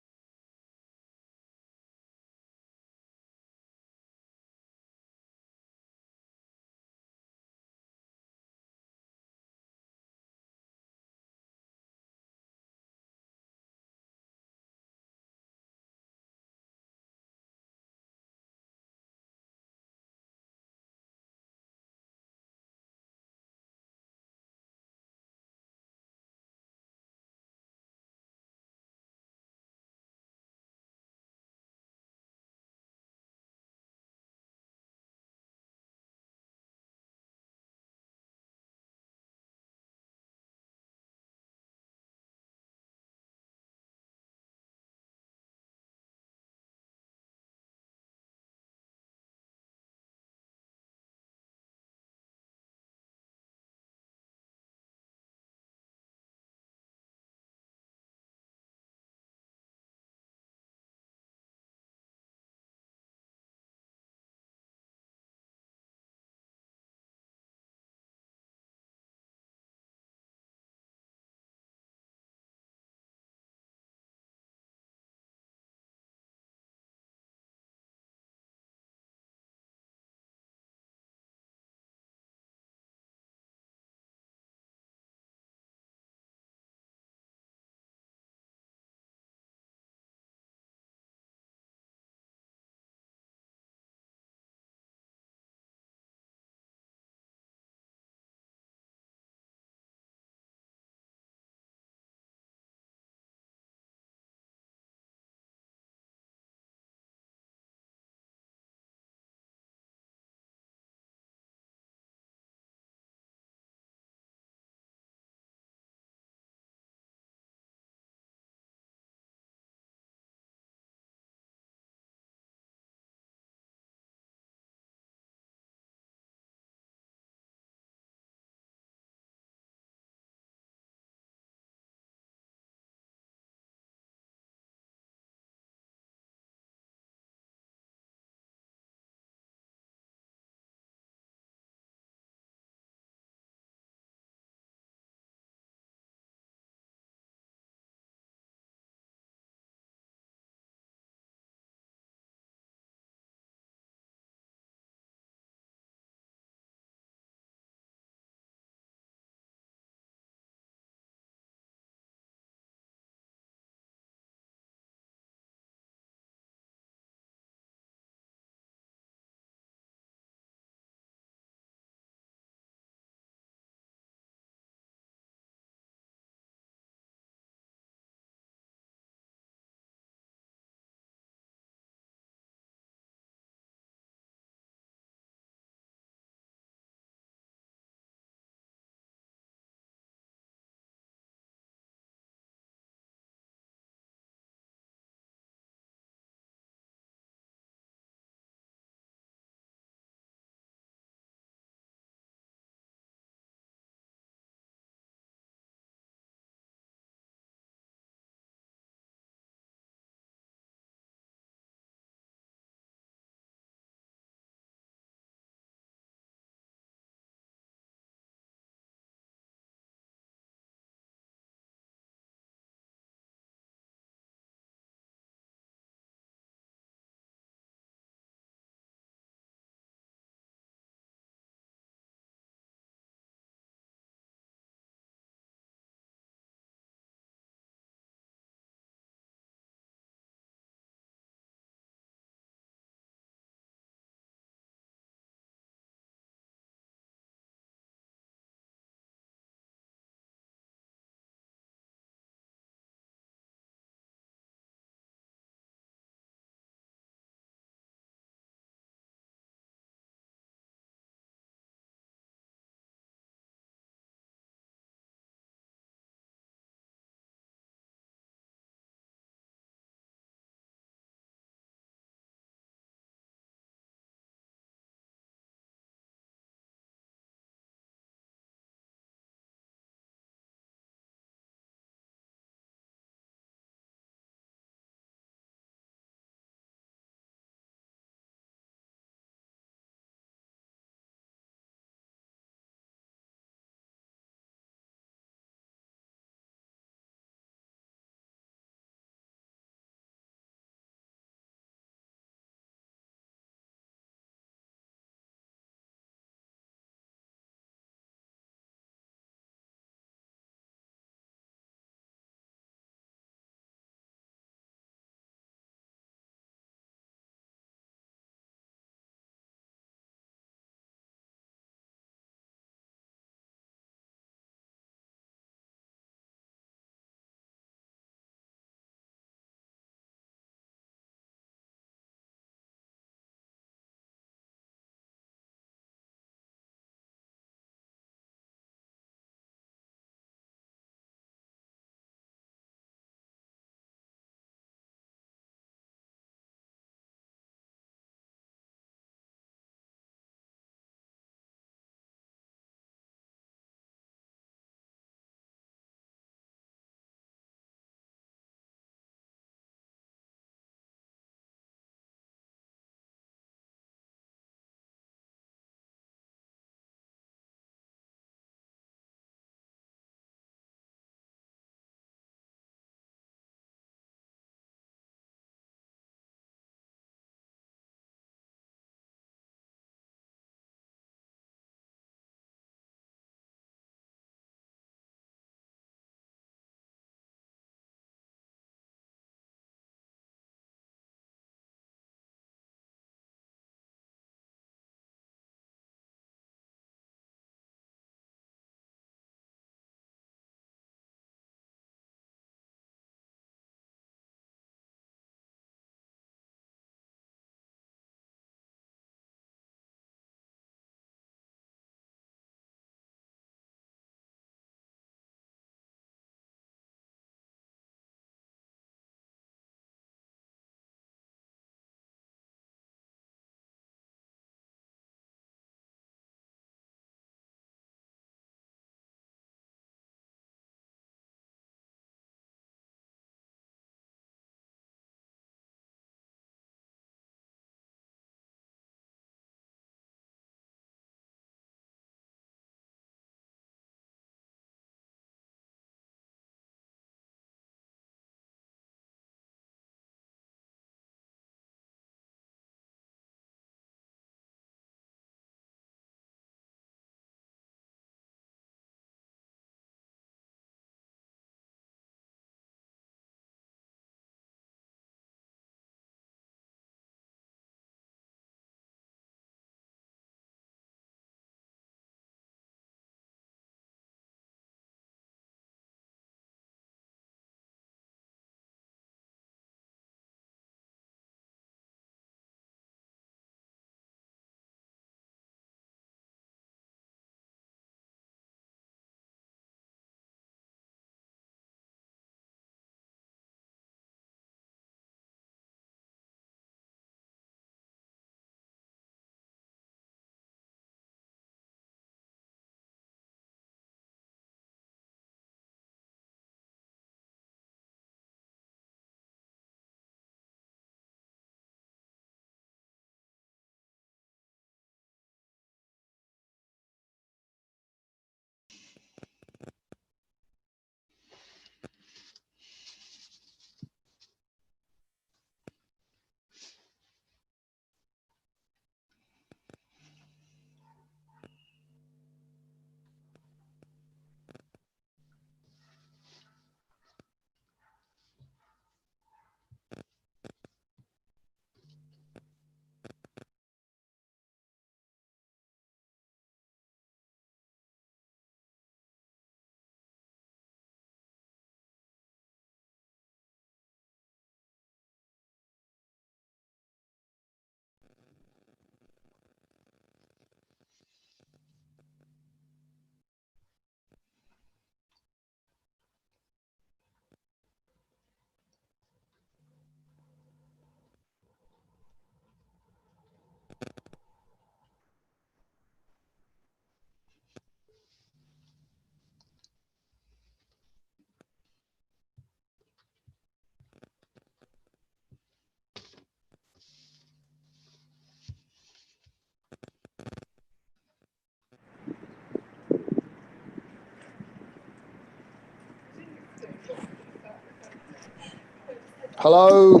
Hello,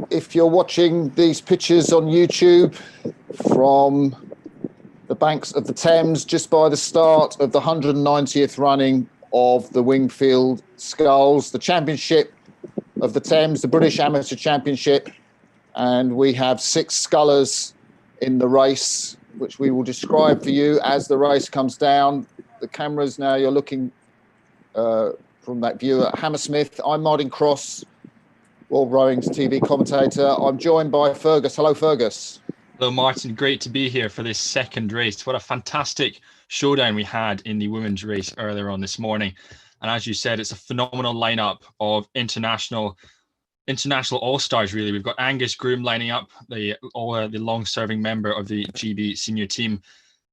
if you're watching these pictures on YouTube from the banks of the Thames, just by the start of the 190th running of the Wingfield Sculls, the championship of the Thames, the British Amateur Championship, and we have 6 scullers in the race, which we will describe for you as the race comes down. The cameras now, you're looking from that view at Hammersmith. I'm Martin Cross, World Rowing's TV commentator. I'm joined by Fergus. Hello, Fergus. Hello, Martin. Great to be here for this second race. What a fantastic showdown we had in the women's race earlier on this morning. And as you said, it's a phenomenal lineup of international all-stars, really. We've got Angus Groom lining up, the long-serving member of the GB senior team.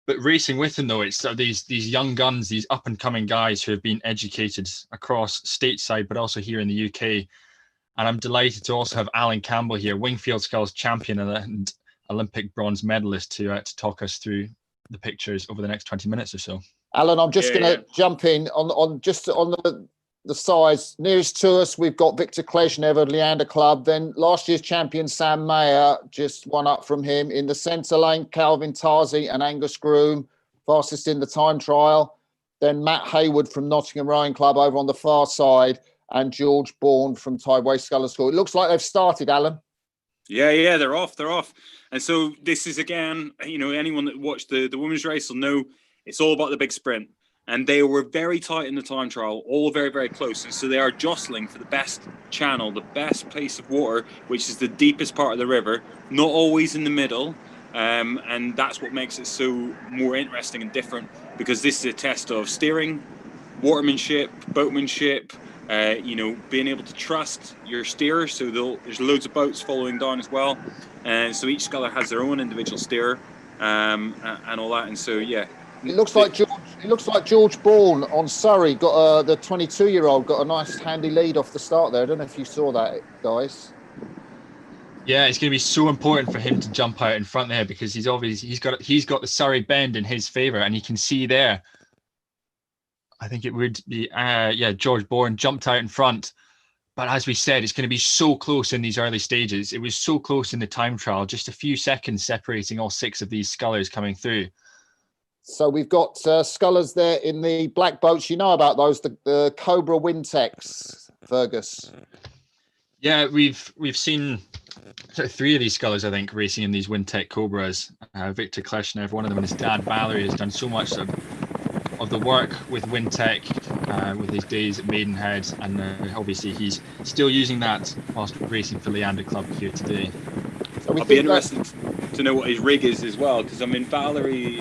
But racing with him, though, it's these young guns, these up-and-coming guys who have been educated across stateside, but also here in the UK. And I'm delighted to also have Alan Campbell here, Wingfield Sculls champion and Olympic bronze medalist, to talk us through the pictures over the next 20 minutes or so. Alan, I'm just going to jump in on the sides. Nearest to us, we've got Victor Kleshnev of Leander Club. Then last year's champion, Sam Mayer, just one up from him. In the centre lane, Calvin Tarzi and Angus Groom, fastest in the time trial. Then Matt Hayward from Nottingham Rowing Club over on the far side, and George Bourne from Tideway Sculler School. It looks like they've started, Alan. Yeah, they're off. And so this is, again, anyone that watched the women's race will know it's all about the big sprint. And they were very tight in the time trial, all very, very close. And so they are jostling for the best channel, the best place of water, which is the deepest part of the river, not always in the middle. And that's what makes it so more interesting and different, because this is a test of steering, watermanship, boatmanship, being able to trust your steerer. So there's loads of boats following down as well. And so each sculler has their own individual steerer and all that. And so, yeah. It looks like George Bourne on Surrey got the 22-year-old got a nice handy lead off the start there. I don't know if you saw that, guys. Yeah, it's going to be so important for him to jump out in front there, because he's got the Surrey bend in his favour, and you can see there. I think it would be George Bourne jumped out in front, but as we said, it's going to be so close in these early stages. It was so close in the time trial, just a few seconds separating all 6 of these scullers coming through. So we've got scullers there in the black boats. You know about those, the Cobra Wintex, Fergus. Yeah, we've seen 3 of these scullers, I think, racing in these Wintec Cobras. Victor Kleshnev, one of them, and his dad Valerie, has done so much of the work with Wintec with his days at Maidenhead, and obviously he's still using that whilst racing for Leander Club here today. So I'll be interested to know what his rig is as well, because Valerie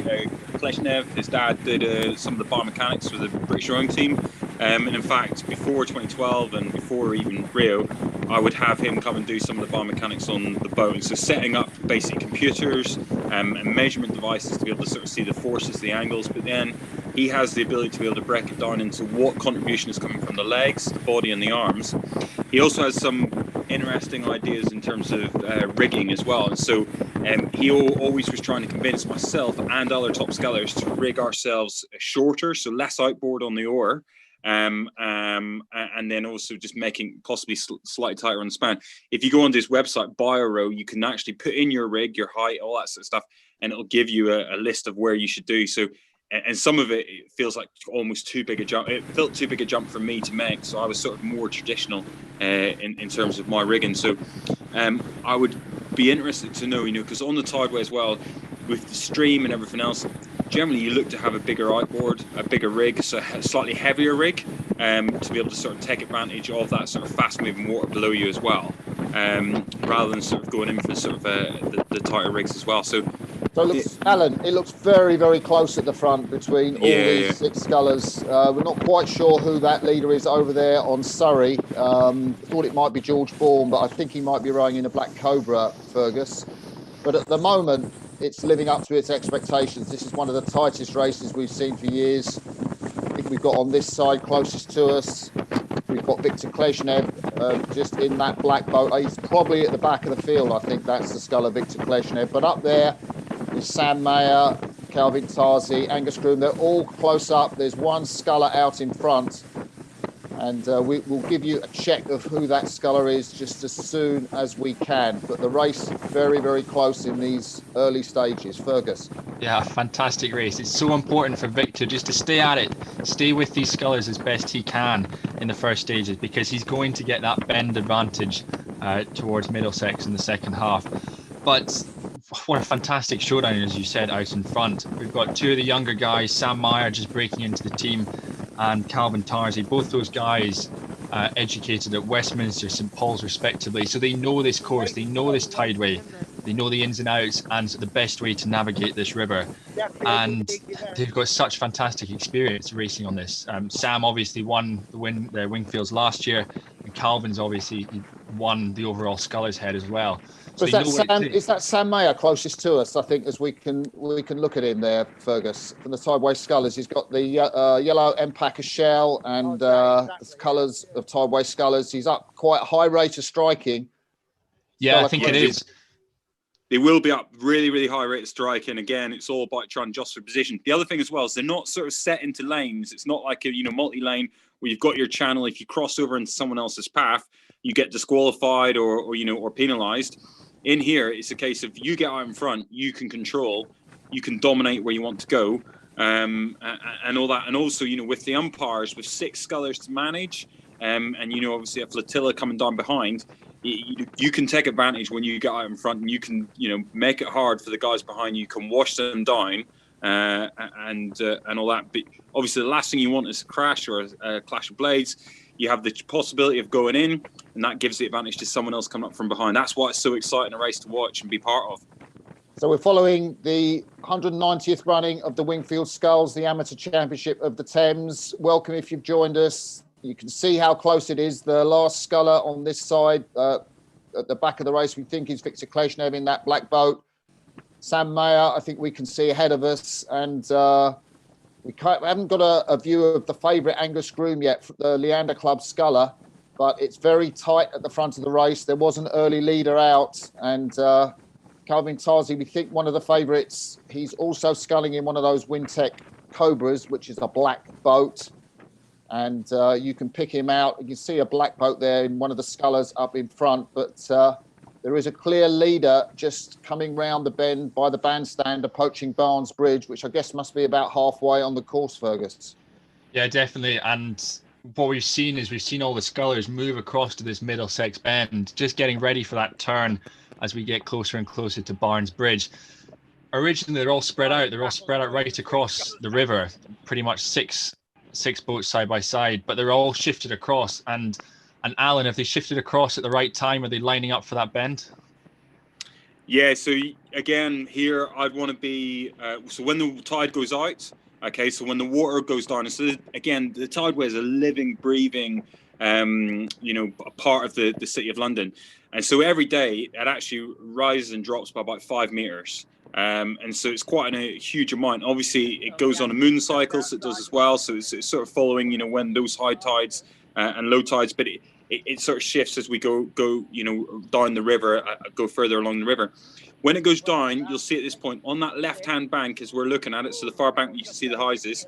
Kleshnev, his dad, did some of the biomechanics for the British rowing team, and in fact before 2012 and before even Rio, I would have him come and do some of the biomechanics on the boat. And so setting up basic computers and measurement devices to be able to sort of see the forces, the angles, but then he has the ability to be able to break it down into what contribution is coming from the legs, the body and the arms. He also has some interesting ideas in terms of rigging as well. And so he always was trying to convince myself and other top scullers to rig ourselves shorter, so less outboard on the oar, and then also just making possibly slightly tighter on the span. If you go on this website, BioRow, you can actually put in your rig, your height, all that sort of stuff, and it'll give you a list of where you should do. So, and some of it feels like almost too big a jump. It felt too big a jump for me to make, so I was sort of more traditional in terms of my rigging. So I would be interested to know, because on the Tideway as well, with the stream and everything else, generally you look to have a bigger outboard, a bigger rig, so a slightly heavier rig, to be able to sort of take advantage of that sort of fast-moving water below you as well, rather than sort of going in for sort of the tighter rigs as well. So Alan, it looks very, very close at the front between all these 6 scullers. We're not quite sure who that leader is over there on Surrey. Thought it might be George Bourne, but I think he might be rowing in a Black Cobra, Fergus. But at the moment, it's living up to its expectations. This is one of the tightest races we've seen for years. I think we've got on this side closest to us, we've got Victor Kleshnev just in that black boat. He's probably at the back of the field. I think that's the sculler, Victor Kleshnev. But up there is Sam Mayer, Calvin Tarzi, Angus Groom. They're all close up. There's one sculler out in front. And we will give you a check of who that sculler is just as soon as we can. But the race very, very close in these early stages. Fergus. Yeah, fantastic race. It's so important for Victor just to stay at it, stay with these scullers as best he can in the first stages, because he's going to get that bend advantage towards Middlesex in the second half. But what a fantastic showdown, as you said, out in front. We've got two of the younger guys, Sam Meyer just breaking into the team, and Calvin Tarzi, both those guys educated at Westminster, St Paul's respectively. So they know this course, they know this tideway, they know the ins and outs and the best way to navigate this river. And they've got such fantastic experience racing on this. Sam obviously won the Wingfields last year, and Calvin's obviously won the overall Sculler's Head as well. So is that Sam Mayer closest to us? I think as we can look at him there, Fergus, from the Tideway Scullers. He's got the yellow Empacker shell and the colours of Tideway Scullers. He's up quite a high rate of striking. Yeah, I think it is. They will be up really, really high rate of striking. Again, it's all about trying to adjust for position. The other thing as well is they're not sort of set into lanes. It's not like a multi-lane where you've got your channel. If you cross over into someone else's path, you get disqualified or penalised. In here, it's a case of you get out in front, you can control, you can dominate where you want to go, and all that. And also, with the umpires, with 6 scullers to manage, and obviously a flotilla coming down behind, you can take advantage when you get out in front, and you can make it hard for the guys behind you. You can wash them down, and all that. But obviously, the last thing you want is a crash or a clash of blades. You have the possibility of going in, and that gives the advantage to someone else coming up from behind. That's why it's so exciting a race to watch and be part of. So we're following the 190th running of the Wingfield Sculls, the Amateur Championship of the Thames. Welcome if you've joined us. You can see how close it is. The last sculler on this side, at the back of the race, we think is Victor Kleshnev in that black boat. Sam Mayer, I think we can see ahead of us, and we haven't got a view of the favourite Angus groom yet, the Leander Club sculler, but it's very tight at the front of the race. There was an early leader out, and Calvin Tarzi, we think one of the favourites. He's also sculling in one of those Wintec Cobras, which is a black boat, and you can pick him out. You can see a black boat there in one of the scullers up in front, but there is a clear leader just coming round the bend by the bandstand, approaching Barnes Bridge, which I guess must be about halfway on the course, Fergus. Yeah, definitely. And what we've seen all the scullers move across to this Middlesex bend, just getting ready for that turn as we get closer and closer to Barnes Bridge. Originally, they're all spread out. They're all spread out right across the river, pretty much six boats side by side, but they're all shifted across. And Alan, have they shifted across at the right time? Are they lining up for that bend? Yeah, so again, here I'd want to be, so when the tide goes out, okay, so when the water goes down, so again, the tideway is a living, breathing, a part of the City of London. And so every day it actually rises and drops by about 5 meters. And so it's quite a huge amount. Obviously, it goes on a moon cycle, so it does as well. So it's sort of following, when those high tides and low tides, but it sort of shifts as we go down the river, go further along the river. When it goes down, you'll see at this point on that left-hand bank as we're looking at it, so the far bank you can see the houses,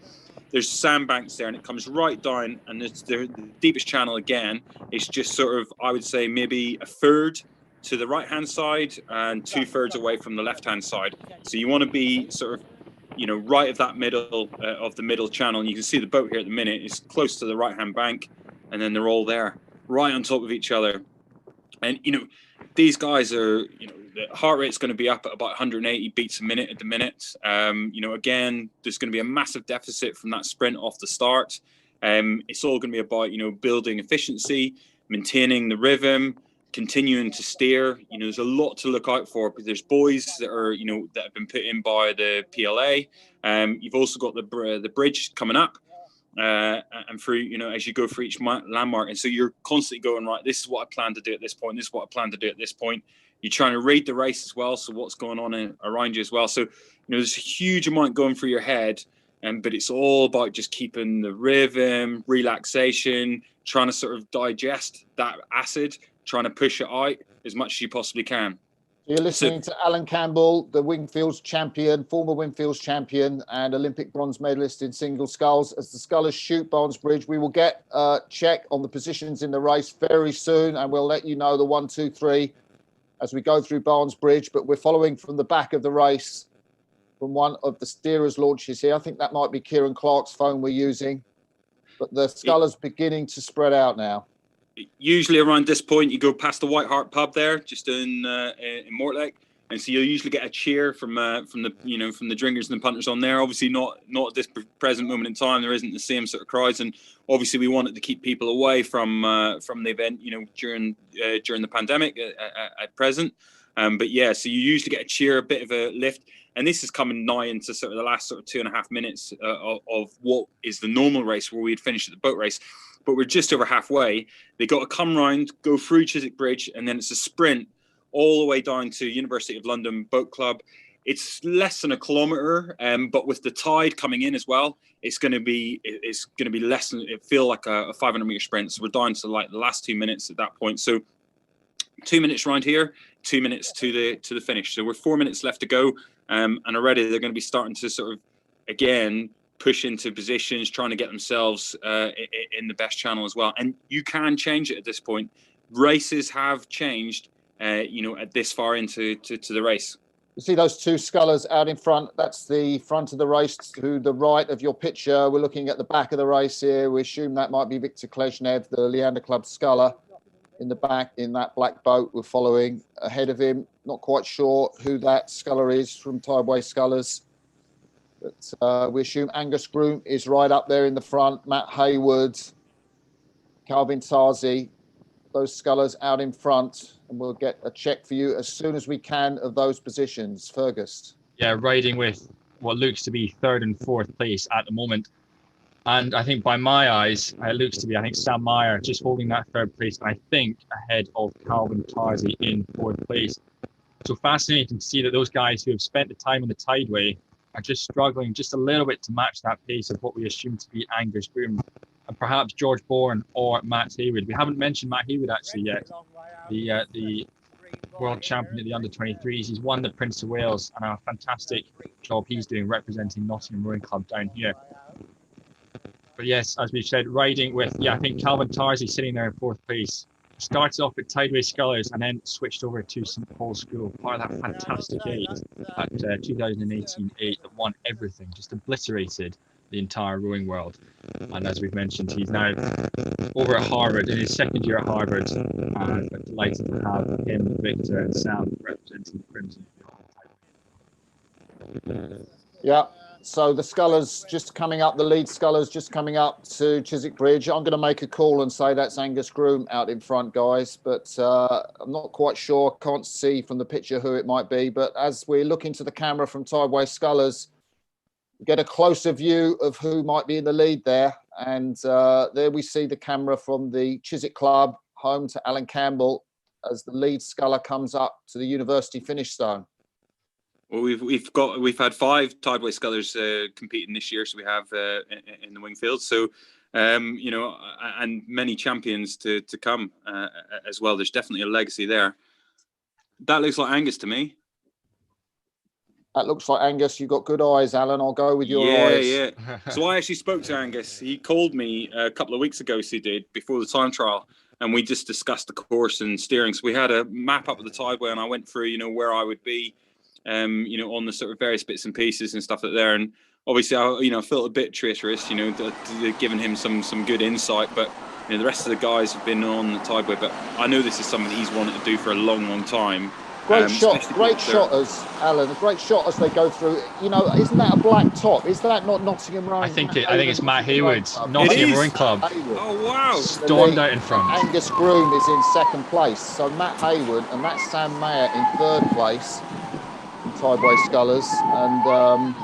there's sandbanks there, and it comes right down, and it's the deepest channel again. It's just sort of, I would say, maybe a third to the right-hand side and 2/3 away from the left-hand side. So you want to be sort of, right of that middle of the middle channel. And you can see the boat here at the minute is close to the right-hand bank, and then they're all there, right on top of each other. And, these guys are, the heart rate's going to be up at about 180 beats a minute at the minute. Again, there's going to be a massive deficit from that sprint off the start. It's all going to be about, building efficiency, maintaining the rhythm, continuing to steer. There's a lot to look out for, because there's buoys that are, that have been put in by the PLA. You've also got the bridge coming up. And through, as you go for each landmark. And so you're constantly going, right, this is what I plan to do at this point. This is what I plan to do at this point. You're trying to read the race as well. So what's going on around you as well. So, there's a huge amount going through your head, but it's all about just keeping the rhythm, relaxation, trying to sort of digest that acid, trying to push it out as much as you possibly can. You're listening to Alan Campbell, the Wingfields champion, former Wingfields champion and Olympic bronze medalist in single sculls. As the scullers shoot Barnesbridge, we will get a check on the positions in the race very soon, and we'll let you know the 1, 2, 3 as we go through Barnesbridge. But we're following from the back of the race from one of the steerers' launches here. I think that might be Kieran Clark's phone we're using. But the scullers beginning to spread out now. Usually around this point, you go past the White Hart pub there, just in Mortlake, and so you'll usually get a cheer from the drinkers and the punters on there. Obviously, not at this present moment in time. There isn't the same sort of crowds, and obviously we wanted to keep people away from the event, during the pandemic at present. But yeah, so you usually get a cheer, a bit of a lift, and this is coming nigh into sort of the last sort of 2.5 minutes of what is the normal race where we'd finished at the boat race. But we're just over halfway. They got to come round, go through Chiswick Bridge, and then it's a sprint all the way down to University of London Boat Club. It's less than a kilometre, but with the tide coming in as well, it's going to be less than, it feel like a 500-metre sprint. So we're down to like the last 2 minutes at that point. So 2 minutes round here, 2 minutes to the finish. So we're 4 minutes left to go, and already they're going to be starting to sort of again push into positions, trying to get themselves in the best channel as well. And you can change it at this point. Races have changed, at this far into the race. You see those two scullers out in front. That's the front of the race to the right of your picture. We're looking at the back of the race here. We assume that might be Victor Kleshnev, the Leander Club sculler, in the back in that black boat. We're following ahead of him. Not quite sure who that sculler is from Tideway Scullers. But we assume Angus Groom is right up there in the front. Matt Hayward, Calvin Tarzi, those scullers out in front. And we'll get a check for you as soon as we can of those positions. Fergus. Yeah, riding with what looks to be 3rd and 4th place at the moment. And I think by my eyes, it looks to be, Sam Meyer just holding that 3rd place. And I think ahead of Calvin Tarzi in 4th place. So fascinating to see that those guys who have spent the time on the Tideway are just struggling just a little bit to match that pace of what we assume to be Angus Groom and perhaps George Bourne or Matt Hayward. We haven't mentioned Matt Hayward actually yet, the world champion at the under-23s. He's won the Prince of Wales, and a fantastic job he's doing representing Nottingham Rowing Club down here. But yes, as we've said, riding with, I think Calvin Tarzi sitting there in 4th place. Started off at Tideway Scullers and then switched over to St Paul's School, part of that fantastic 8 at 2018 8 that won everything, just obliterated the entire rowing world. And as we've mentioned, he's now over at Harvard in his 2nd year at Harvard, and we're delighted to have him, Victor, and Sam representing the Crimson. Yeah. So the scullers just coming up, the lead scullers just coming up to Chiswick Bridge. I'm going to make a call and say that's Angus Groom out in front, guys, but I'm not quite sure. Can't see from the picture who it might be. But as we look into the camera from Tideway Scullers, we get a closer view of who might be in the lead there. And there we see the camera from the Chiswick Club, home to Alan Campbell, as the lead sculler comes up to the University finish stone. Well, we've had 5 Tideway Scullers competing this year, so we have in the Wingfield. So, and many champions to come as well. There's definitely a legacy there. That looks like Angus to me. That looks like Angus. You've got good eyes, Alan. I'll go with your eyes. Yeah. So I actually spoke to Angus. He called me a couple of weeks ago, so he did, before the time trial, and we just discussed the course and steering. So we had a map up of the Tideway, and I went through, where I would be. On the sort of various bits and pieces and stuff like there, and obviously I felt a bit traitorous, giving him some good insight, but the rest of the guys have been on the Tideway, but I know this is something he's wanted to do for a long time. Great shotters, Alan. A great shot as they go through. Isn't that a black top? Is that not Nottingham Rowing? I think it's Matt Hayward, Nottingham Rowing Club. Oh wow! Stormed out in front. Angus Groom is in 2nd place, so Matt Hayward and that's Sam Mayer in 3rd place. Tideway Scullers, and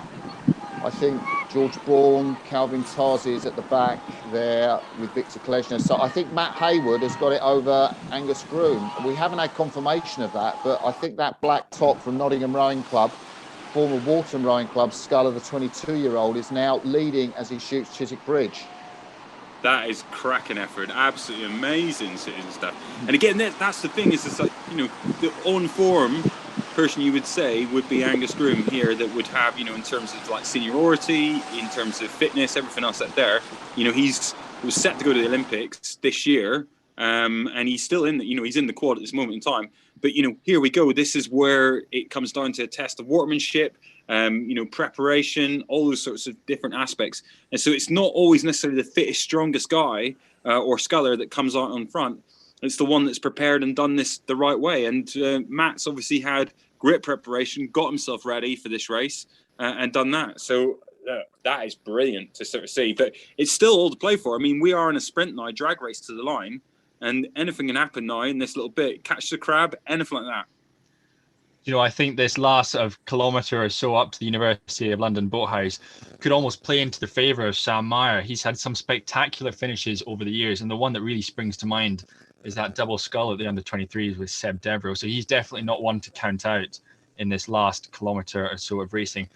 I think George Bourne, Calvin Tarzi is at the back there with Victor Kleshnev. So I think Matt Hayward has got it over Angus Groom. We haven't had confirmation of that, but I think that black top from Nottingham Rowing Club, former Walton Rowing Club sculler, the 22-year-old, is now leading as he shoots Chiswick Bridge. That is cracking effort, absolutely amazing sitting stuff. And again, that's the thing, is it's like, the on form person you would say would be Angus Groom here that would have, you know, in terms of like seniority, in terms of fitness, everything else out there. You know, he was set to go to the Olympics this year, and he's still in the, you know, he's in the quad at this moment in time. But, you know, here we go. This is where it comes down to a test of workmanship, you know, preparation, all those sorts of different aspects. And so it's not always necessarily the fittest, strongest guy or sculler that comes out on front. It's the one that's prepared and done this the right way. And Matt's obviously had great preparation, got himself ready for this race and done that. So that is brilliant to sort of see. But it's still all to play for. I mean, we are in a sprint now, drag race to the line. And anything can happen now in this little bit. Catch the crab, anything like that. You know, I think this last sort of kilometre or so up to the University of London Boathouse could almost play into the favour of Sam Meyer. He's had some spectacular finishes over the years, and the one that really springs to mind is that double scull at the under-23s with Seb Devereux. So he's definitely not one to count out in this last kilometre or so of racing.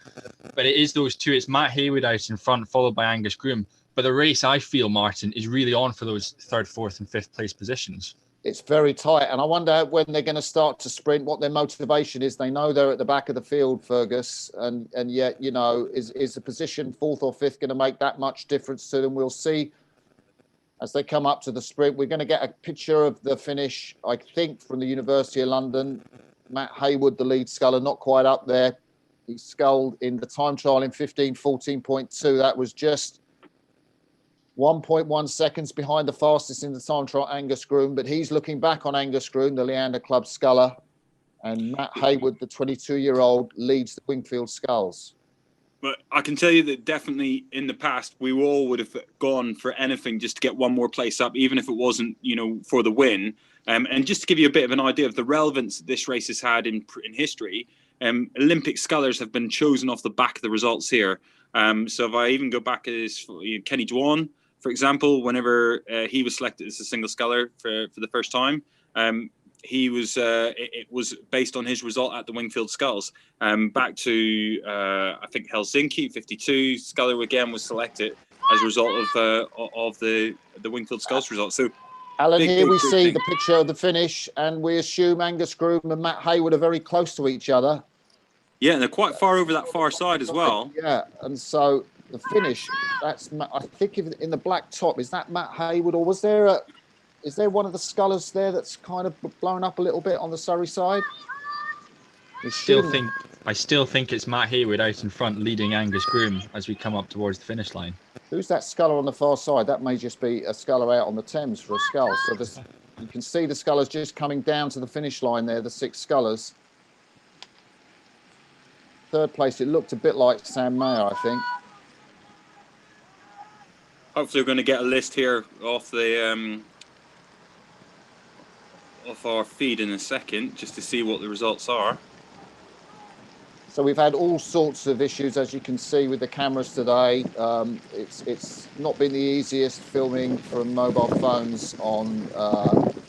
But it is those two. It's Matt Haywood out in front, followed by Angus Groom. But the race, I feel, Martin, is really on for those third, fourth and fifth place positions. It's very tight. And I wonder when they're going to start to sprint, what their motivation is. They know they're at the back of the field, Fergus. And yet, you know, is the position fourth or fifth going to make that much difference to them? We'll see as they come up to the sprint. We're going to get a picture of the finish, I think, from the University of London. Matt Haywood, the lead sculler, not quite up there. He sculled in the time trial in 15:14.2. That was just 1.1 seconds behind the fastest in the time trial, Angus Groom. But he's looking back on Angus Groom, the Leander Club sculler. And Matt Haywood, the 22-year-old, leads the Wingfield Sculls. But I can tell you that definitely in the past, we all would have gone for anything just to get one more place up, even if it wasn't, you know, for the win. And just to give you a bit of an idea of the relevance this race has had in history, Olympic scullers have been chosen off the back of the results here. So if I even go back as Kenny Dwan, for example, whenever he was selected as a single sculler for the first time, he was it was based on his result at the Wingfield Sculls. Back to I think Helsinki, 52 sculler again was selected as a result of the Wingfield Sculls result. So, Alan, here we see the picture of the finish, and we assume Angus Groom and Matt Haywood are very close to each other. Yeah, and they're quite far over that far side as well. Yeah, and so the finish, that's, I think in the black top, is that Matt Haywood, or is there one of the scullers there that's kind of blown up a little bit on the Surrey side? I still think it's Matt Haywood out in front leading Angus Groom as we come up towards the finish line. Who's that sculler on the far side? That may just be a sculler out on the Thames for a scull. So you can see the scullers just coming down to the finish line there, the 6 scullers. Third place, it looked a bit like Sam Mayer, I think. Hopefully we're going to get a list here off the off our feed in a second, just to see what the results are. So we've had all sorts of issues, as you can see, with the cameras today. It's not been the easiest filming from mobile phones on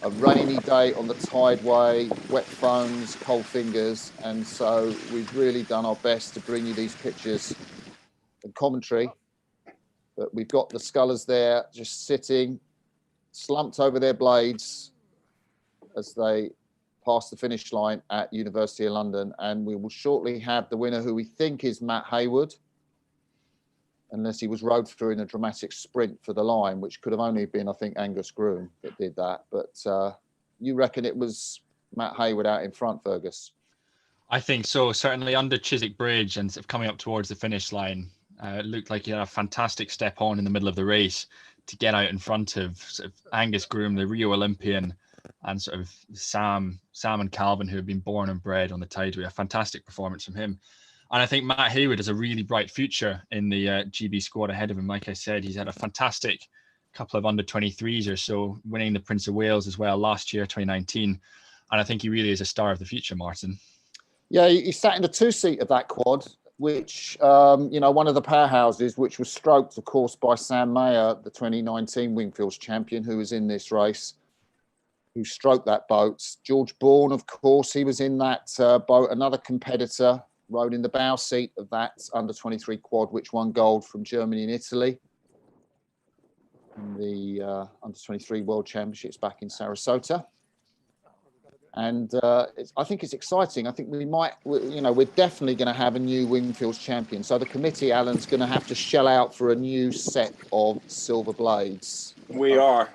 a rainy day on the tideway, wet phones, cold fingers. And so we've really done our best to bring you these pictures and commentary. But we've got the scullers there just sitting, slumped over their blades as they pass the finish line at University of London. And we will shortly have the winner, who we think is Matt Haywood, unless he was rode through in a dramatic sprint for the line, which could have only been, I think, Angus Groom that did that. But you reckon it was Matt Haywood out in front, Fergus? I think so. Certainly under Chiswick Bridge and sort of coming up towards the finish line, it looked like he had a fantastic step on in the middle of the race to get out in front of sort of Angus Groom, the Rio Olympian, and sort of Sam and Calvin, who have been born and bred on the Tideway. A fantastic performance from him. And I think Matt Haywood has a really bright future in the GB squad ahead of him. Like I said, he's had a fantastic couple of under-23s or so, winning the Prince of Wales as well last year, 2019. And I think he really is a star of the future, Martin. Yeah, he sat in the 2-seat of that quad, which, you know, one of the powerhouses, which was stroked, of course, by Sam Mayer, the 2019 Wingfields champion, who was in this race, who stroked that boat. George Bourne, of course, he was in that boat, another competitor, rode in the bow seat of that under-23 quad, which won gold from Germany and Italy in the under-23 World Championships back in Sarasota. And I think it's exciting. I think we're definitely going to have a new Wingfields champion. So the committee, Alan's going to have to shell out for a new set of silver blades. We are.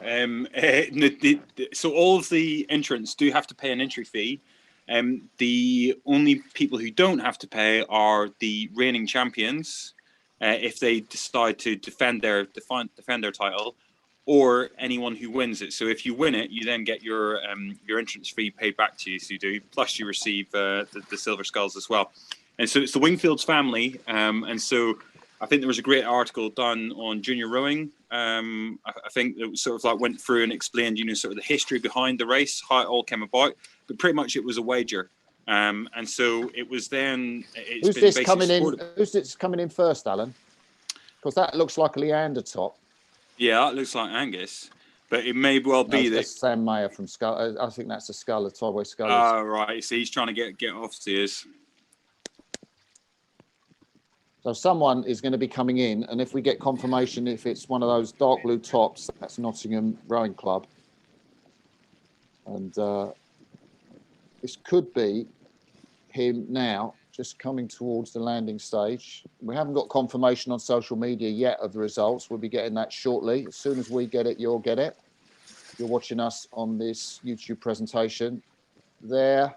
So all of the entrants do have to pay an entry fee. The only people who don't have to pay are the reigning champions, if they decide to defend their title, or anyone who wins it. So if you win it, you then get your entrance fee paid back to you. So you do, plus you receive the silver skulls as well. And so it's the Wingfields family. And so I think there was a great article done on junior rowing. I think it sort of like went through and explained, sort of the history behind the race, how it all came about. But pretty much it was a wager. And so it was then. Who's this coming in? Who's this coming in first, Alan? Because that looks like a Leander top. Yeah, that looks like Angus, but it may well be that Sam Mayer from Skull. I think that's a Sculler, Tideway Scullers. Oh, right. So he's trying to get off to us. So someone is going to be coming in, and if we get confirmation, if it's one of those dark blue tops, that's Nottingham Rowing Club. And this could be him now, just coming towards the landing stage. We haven't got confirmation on social media yet of the results. We'll be getting that shortly. As soon as we get it, you'll get it. You're watching us on this YouTube presentation. There.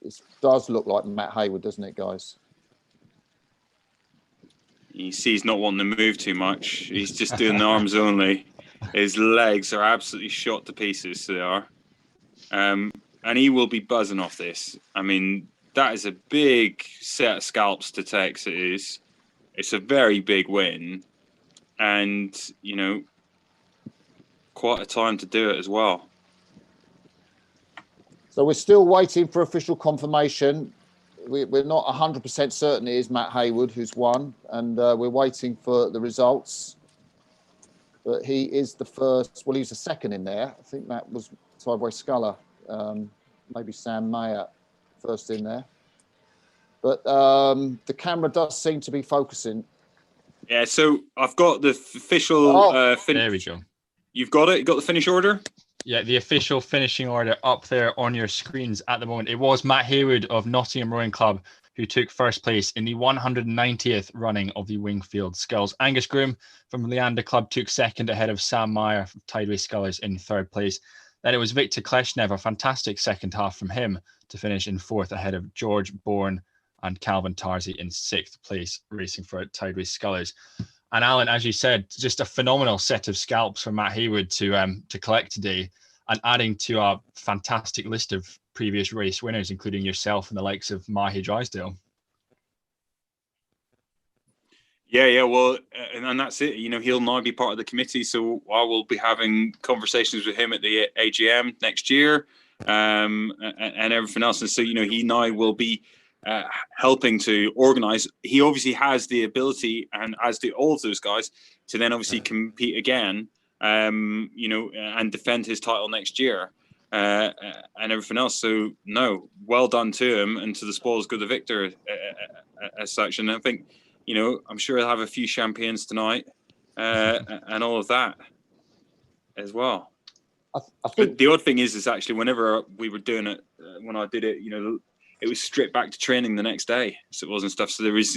It does look like Matt Hayward, doesn't it, guys? You see he's not wanting to move too much. He's just doing the arms only. His legs are absolutely shot to pieces, so they are. And he will be buzzing off this. I mean, that is a big set of scalps to take. So it is. It's a very big win. And, quite a time to do it as well. So we're still waiting for official confirmation. We're not 100% certain it is Matt Hayward who's won, and we're waiting for the results. But he is the first. Well, he's the second in there. I think that was Tideway Sculler. Maybe Sam Mayer first in there. But the camera does seem to be focusing. Yeah, so I've got the official finish. There we go. You've got it? You got the finish order? Yeah, the official finishing order up there on your screens at the moment. It was Matt Hayward of Nottingham Rowing Club who took first place in the 190th running of the Wingfield Sculls. Angus Groom from Leander Club took second ahead of Sam Meyer from Tideway Scullers in third place. Then it was Victor Kleshnev, a fantastic second half from him, to finish in fourth ahead of George Bourne and Calvin Tarzi in sixth place, racing for Tideway Scullers. And Alan, as you said, just a phenomenal set of scalps for Matt Hayward to collect today, and adding to a fantastic list of previous race winners, including yourself and the likes of Mahi Drysdale. Yeah, well, and that's it. He'll now be part of the committee, so I will be having conversations with him at the AGM next year, and everything else. And so, he now will be helping to organise. He obviously has the ability, and as do all of those guys, to then obviously compete again, and defend his title next year, and everything else. So, no, well done to him, and to the spoils go the victor, as such. And I think, I'm sure he'll have a few champagnes tonight, and all of that as well. I think but the odd thing is actually whenever we were doing it, when I did it, it was stripped back to training the next day. So it wasn't stuff. So there was,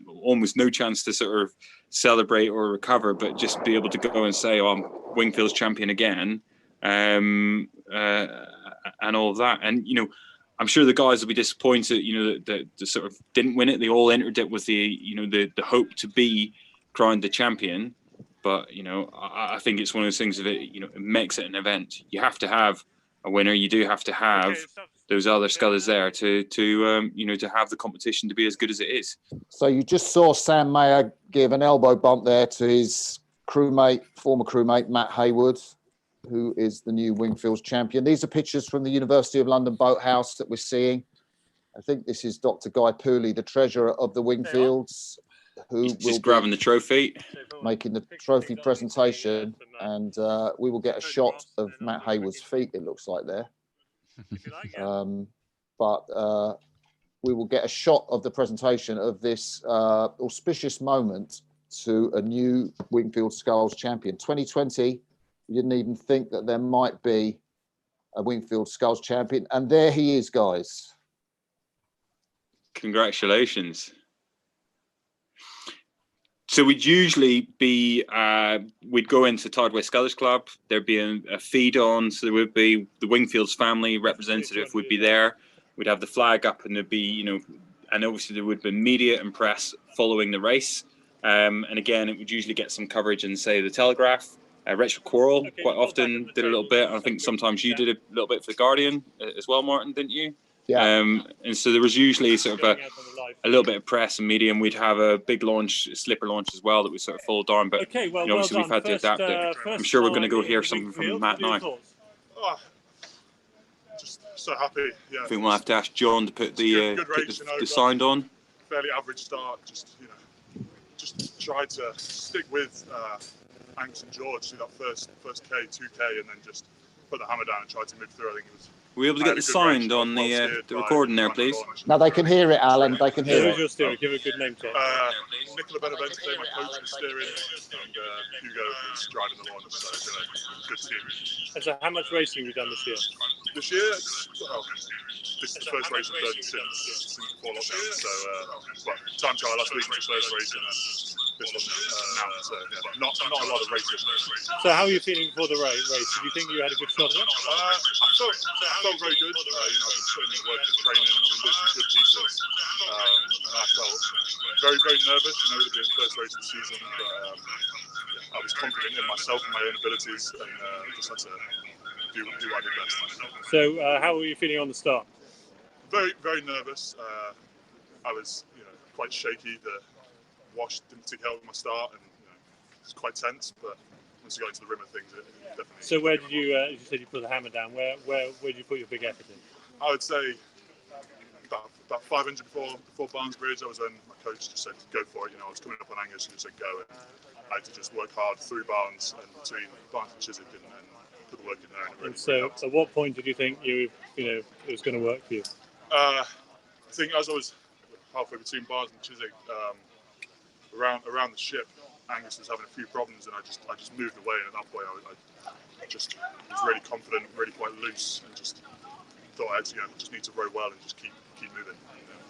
almost no chance to sort of celebrate or recover, but just be able to go and say, oh, I'm Wingfield's champion again, and all of that. And, I'm sure the guys will be disappointed, that sort of didn't win it. They all entered it with the hope to be crowned the champion. But, I think it's one of those things of it, it makes it an event. You have to have a winner. You do have to have those other scullers there to have the competition to be as good as it is. So you just saw Sam Mayer give an elbow bump there to his former crewmate, Matt Hayward, who is the new Wingfields champion. These are pictures from the University of London Boathouse that we're seeing. I think this is Dr. Guy Pooley, the treasurer of the Wingfields, who He's just grabbing the trophy, making the trophy presentation, and we will get a shot of Matt Hayward's feet, it looks like there. But we will get a shot of the presentation of this auspicious moment to a new Wingfield Sculls champion. 2020, we didn't even think that there might be a Wingfield Sculls champion. And there he is, guys. Congratulations. So we'd usually be, we'd go into Tideway Scullers Club, there'd be a feed on, so there would be the Wingfields family representative would be there. We'd have the flag up and there'd be, you know, and obviously there would be media and press following the race. And again, it would usually get some coverage in, say, the Telegraph. Rachel Quarrell quite often did a little bit. I think sometimes you did a little bit for the Guardian as well, Martin, didn't you? Yeah. And so there was usually sort of a little bit of press and media, and we'd have a big launch, a slipper launch as well that we sort of followed down. But okay, well, you know, obviously we've had to adapt it. I'm sure we're going to go hear something from Matt now. Oh, just so happy. Yeah. I think we'll have to ask John to put the good race, the sound on. Fairly average start. Just just tried to stick with Angus and George through that first K, 2K, and then just put the hammer down and try to move through. I think it was. Were we able to get the sound on the recording there, please? Now they can hear it, Alan. They can hear it. Who's your steering? Give a good name check. Nicola Benavente, my coach, was steering, and Hugo was driving the launch. So it's a good team. And so, how much racing have you done this year? This year, well, this is the first race I've done since before lockdown. So, well, time trial last week was the first race, and then this one now. So, yeah, not a lot of racing. So, how are you feeling before the race? Did you think you had a good shot at it? I felt very good. You know, I've been putting in the work and training, I've been doing some good pieces, and I felt very, very nervous. You know, it would be the first race of the season, but I was confident in myself and my own abilities, and just had to do what I did best. So, how were you feeling on the start? Very, very nervous. I was, you know, quite shaky. The wash didn't particularly help my start, and you know, it was quite tense. But once you got into the rim of things, it definitely. So, where did you? You said you put the hammer down. Where did you put your big effort in? I would say about 500 before Barnes Bridge. I was when my coach just said go for it. You know, I was coming up on Angus and he said go, and I had to just work hard through Barnes and between Barnes and Chiswick and put the work in there. And, really, so, at what point did you think you know it was going to work for you? I think as I was halfway between Barnes and Chiswick, around the ship, Angus was having a few problems, and I just moved away. And at that point, I just was really confident, really quite loose, and just thought I just need to row well and just keep moving. And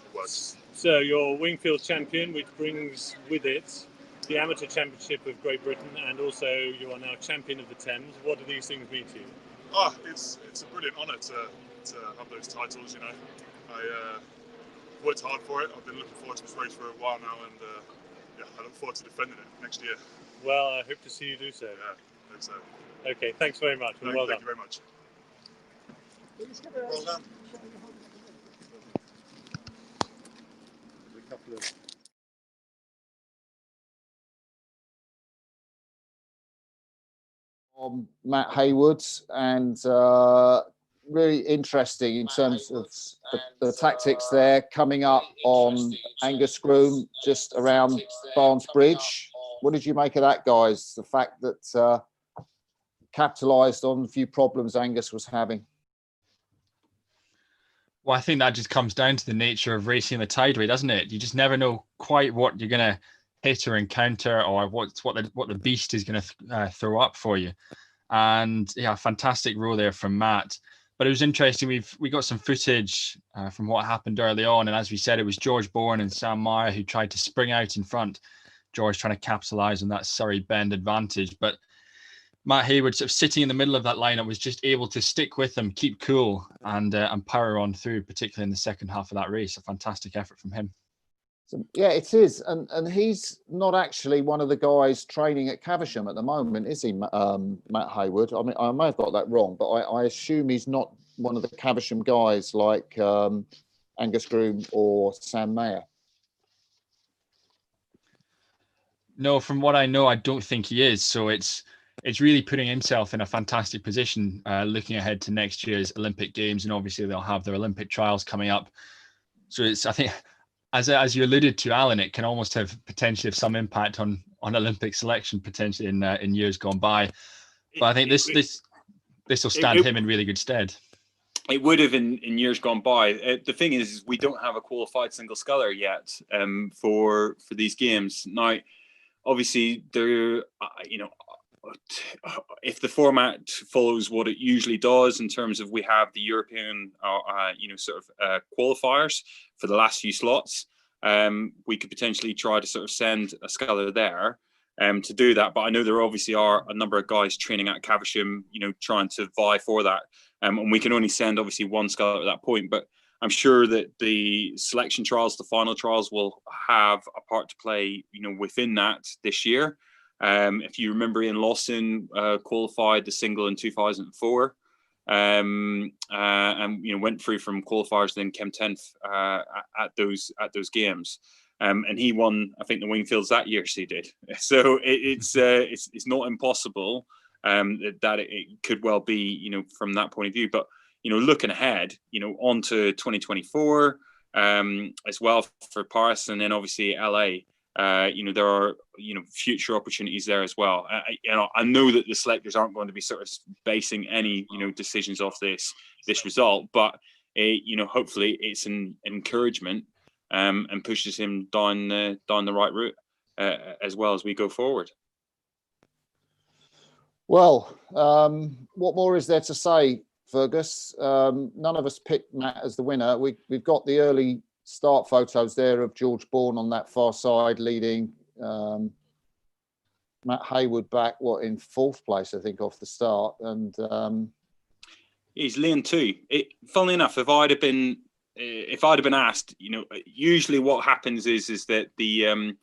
it works. So you're Wingfield champion, which brings with it the Amateur Championship of Great Britain, and also you are now champion of the Thames. What do these things mean to you? Oh, it's a brilliant honour to have those titles. You know, I worked hard for it. I've been looking forward to this race for a while now, and yeah, I look forward to defending it next year. Well, I hope to see you do so. Yeah, I hope so. Okay, thanks very much. Well done. Thank you very much. Well done. A couple of Matt Haywood, and really interesting in terms of the tactics there, coming up on Angus Groom just around Barnes Bridge. What did you make of that, guys? The fact that capitalised on a few problems Angus was having. Well, I think that just comes down to the nature of racing the Tideway, doesn't it? You just never know quite what you're going to hit or encounter, or what the beast is going to throw up for you. And yeah, fantastic row there from Matt. But it was interesting. We got some footage from what happened early on, and as we said, it was George Bourne and Sam Meyer who tried to spring out in front. George trying to capitalise on that Surrey Bend advantage, but Matt Haywood, sort of sitting in the middle of that lineup, was just able to stick with them, keep cool, and power on through, particularly in the second half of that race. A fantastic effort from him. So, yeah, it is, and he's not actually one of the guys training at Caversham at the moment, is he, Matt Haywood? I mean, I may have got that wrong, but I assume he's not one of the Caversham guys like Angus Groom or Sam Mayer. No, from what I know, I don't think he is. So it's really putting himself in a fantastic position, looking ahead to next year's Olympic Games, and obviously they'll have their Olympic trials coming up. So it's, I think, as you alluded to, Alan, it can almost have potentially some impact on Olympic selection potentially in years gone by. But I think this will stand him in really good stead. It would have in years gone by. The thing is, we don't have a qualified single sculler yet for these games now. Obviously, there, if the format follows what it usually does in terms of we have the European, qualifiers for the last few slots, we could potentially try to sort of send a sculler there to do that. But I know there obviously are a number of guys training at Caversham, trying to vie for that. And we can only send obviously one sculler at that point. But I'm sure that the selection trials, the final trials, will have a part to play, within that this year. If you remember, Ian Lawson qualified the single in 2004, and went through from qualifiers, then came 10th at those games, and he won, I think, the Wingfields that year. So he did. So it's not impossible that it could well be, from that point of view. But looking ahead, on to 2024 as well for Paris, and then obviously LA. There are future opportunities there as well. I know that the selectors aren't going to be sort of basing any decisions off this result, but hopefully it's an encouragement and pushes him down the right route as well as we go forward. Well, what more is there to say, Fergus? None of us picked Matt as the winner. We've got the early start photos there of George Bourne on that far side leading. Matt Haywood back in 4th place, I think, off the start, and he's lean too. Funnily enough, if I'd have been asked, usually what happens is that the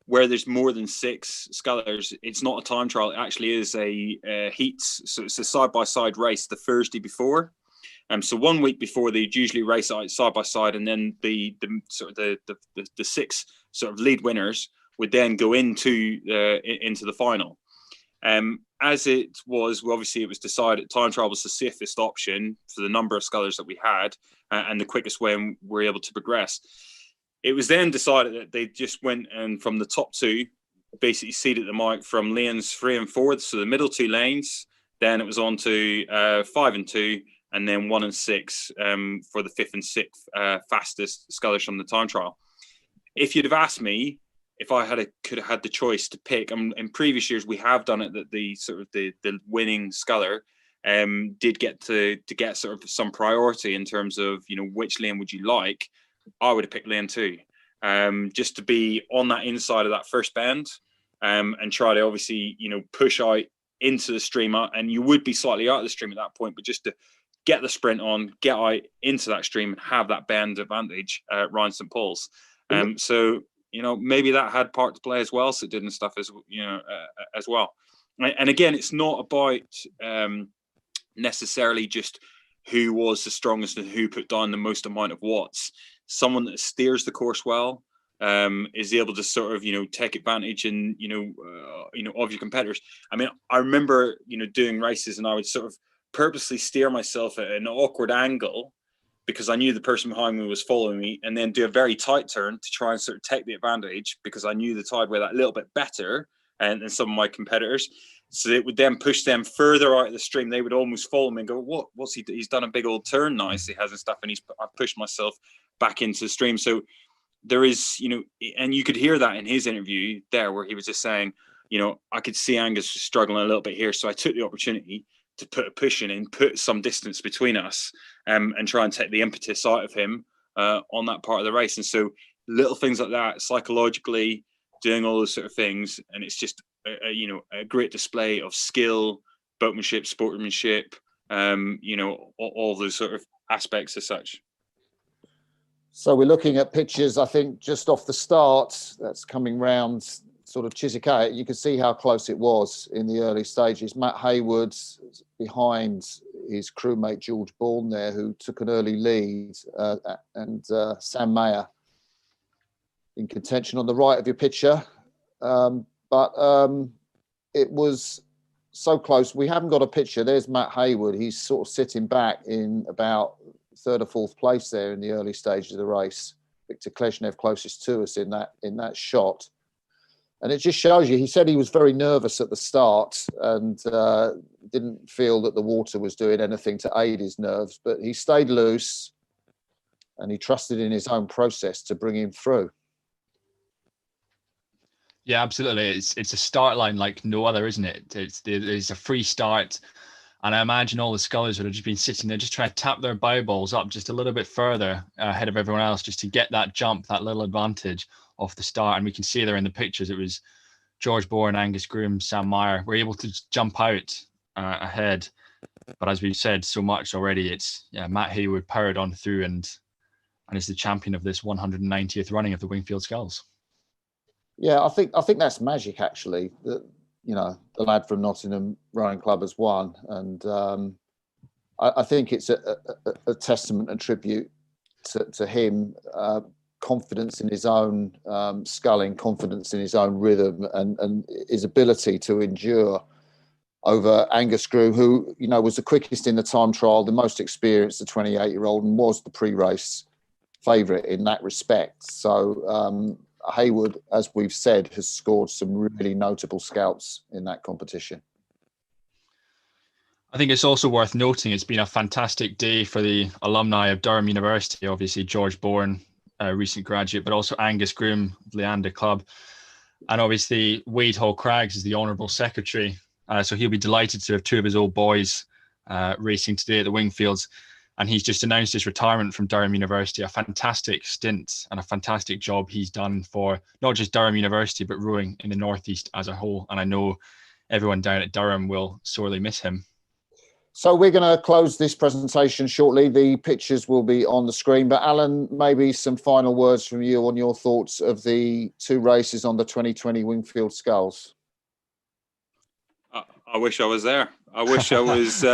where there's more than 6 scullers, it's not a time trial. It actually is a heats. So it's a side-by-side race the Thursday before. So 1 week before, they'd usually race out side by side, and then the 6 sort of lead winners would then go into the final. As it was, obviously, it was decided time trial was the safest option for the number of scullers that we had, and the quickest way we were able to progress. It was then decided that they just went and from the top 2, basically seeded them out from lanes 3 and 4, so the middle 2 lanes. Then it was on to 5 and 2. And then 1 and 6 for the 5th and 6th fastest scullers from the time trial. If you'd have asked me if I could have had the choice to pick, in previous years we have done it that the winning sculler did get to get sort of some priority in terms of which lane would you like. I would have picked lane 2, just to be on that inside of that first bend, and try to obviously push out into the stream, and you would be slightly out of the stream at that point, but just to get the sprint on, get out into that stream, and have that bend advantage around St Paul's. So maybe that had part to play as well. So it did and stuff as as well. And again, it's not about necessarily just who was the strongest and who put down the most amount of watts. Someone that steers the course well is able to sort of take advantage and of your competitors. I mean, I remember doing races, and I would sort of purposely steer myself at an awkward angle because I knew the person behind me was following me, and then do a very tight turn to try and sort of take the advantage because I knew the tide way that little bit better than some of my competitors. So it would then push them further out of the stream. They would almost follow me and go, what's he? He's done a big old turn now, he has and stuff, and I pushed myself back into the stream. So there is, and you could hear that in his interview there, where he was just saying, I could see Angus struggling a little bit here, so I took the opportunity to put a push in and put some distance between us, and try and take the impetus out of him on that part of the race. And so little things like that, psychologically doing all those sort of things, and it's just a great display of skill, boatmanship, sportsmanship, all those sort of aspects as such. So we're looking at pictures, I think, just off the start, that's coming round sort of Chiswick. You can see how close it was in the early stages. Matt Haywood behind his crewmate George Bourne there, who took an early lead, and Sam Mayer in contention on the right of your picture. But it was so close. We haven't got a picture. There's Matt Haywood. He's sort of sitting back in about 3rd or 4th place there in the early stages of the race. Viktor Kleshnev closest to us in that shot. And it just shows you, he said he was very nervous at the start and didn't feel that the water was doing anything to aid his nerves, but he stayed loose and he trusted in his own process to bring him through. Yeah, absolutely. It's a start line like no other, isn't it? It's a free start. And I imagine all the scullers would have just been sitting there just trying to tap their bow balls up just a little bit further ahead of everyone else just to get that jump, that little advantage off the start. And we can see there in the pictures, it was George Bourne, Angus Groom, Sam Meyer were able to jump out ahead. But as we've said so much already, it's Matt Haywood powered on through and is the champion of this 190th running of the Wingfield Sculls. Yeah, I think that's magic, actually. That, you know, the lad from Nottingham Rowing Club has won, and I think it's a testament and tribute to him. Confidence in his own sculling, confidence in his own rhythm, and his ability to endure over Angus Groom, who, you know, was the quickest in the time trial, the most experienced, the 28-year-old, and was the pre-race favourite in that respect. So Haywood, as we've said, has scored some really notable scalps in that competition. I think it's also worth noting it's been a fantastic day for the alumni of Durham University. Obviously, George Bourne, a recent graduate, but also Angus Groom, Leander Club. And obviously, Wade Hall Craggs is the Honourable Secretary. So he'll be delighted to have two of his old boys racing today at the Wingfields. And he's just announced his retirement from Durham University, a fantastic stint and a fantastic job he's done for not just Durham University, but rowing in the Northeast as a whole. And I know everyone down at Durham will sorely miss him. So we're going to close this presentation shortly. The pictures will be on the screen. But Alan, maybe some final words from you on your thoughts of the two races on the 2020 Wingfield Sculls. I wish I was there. I wish I was...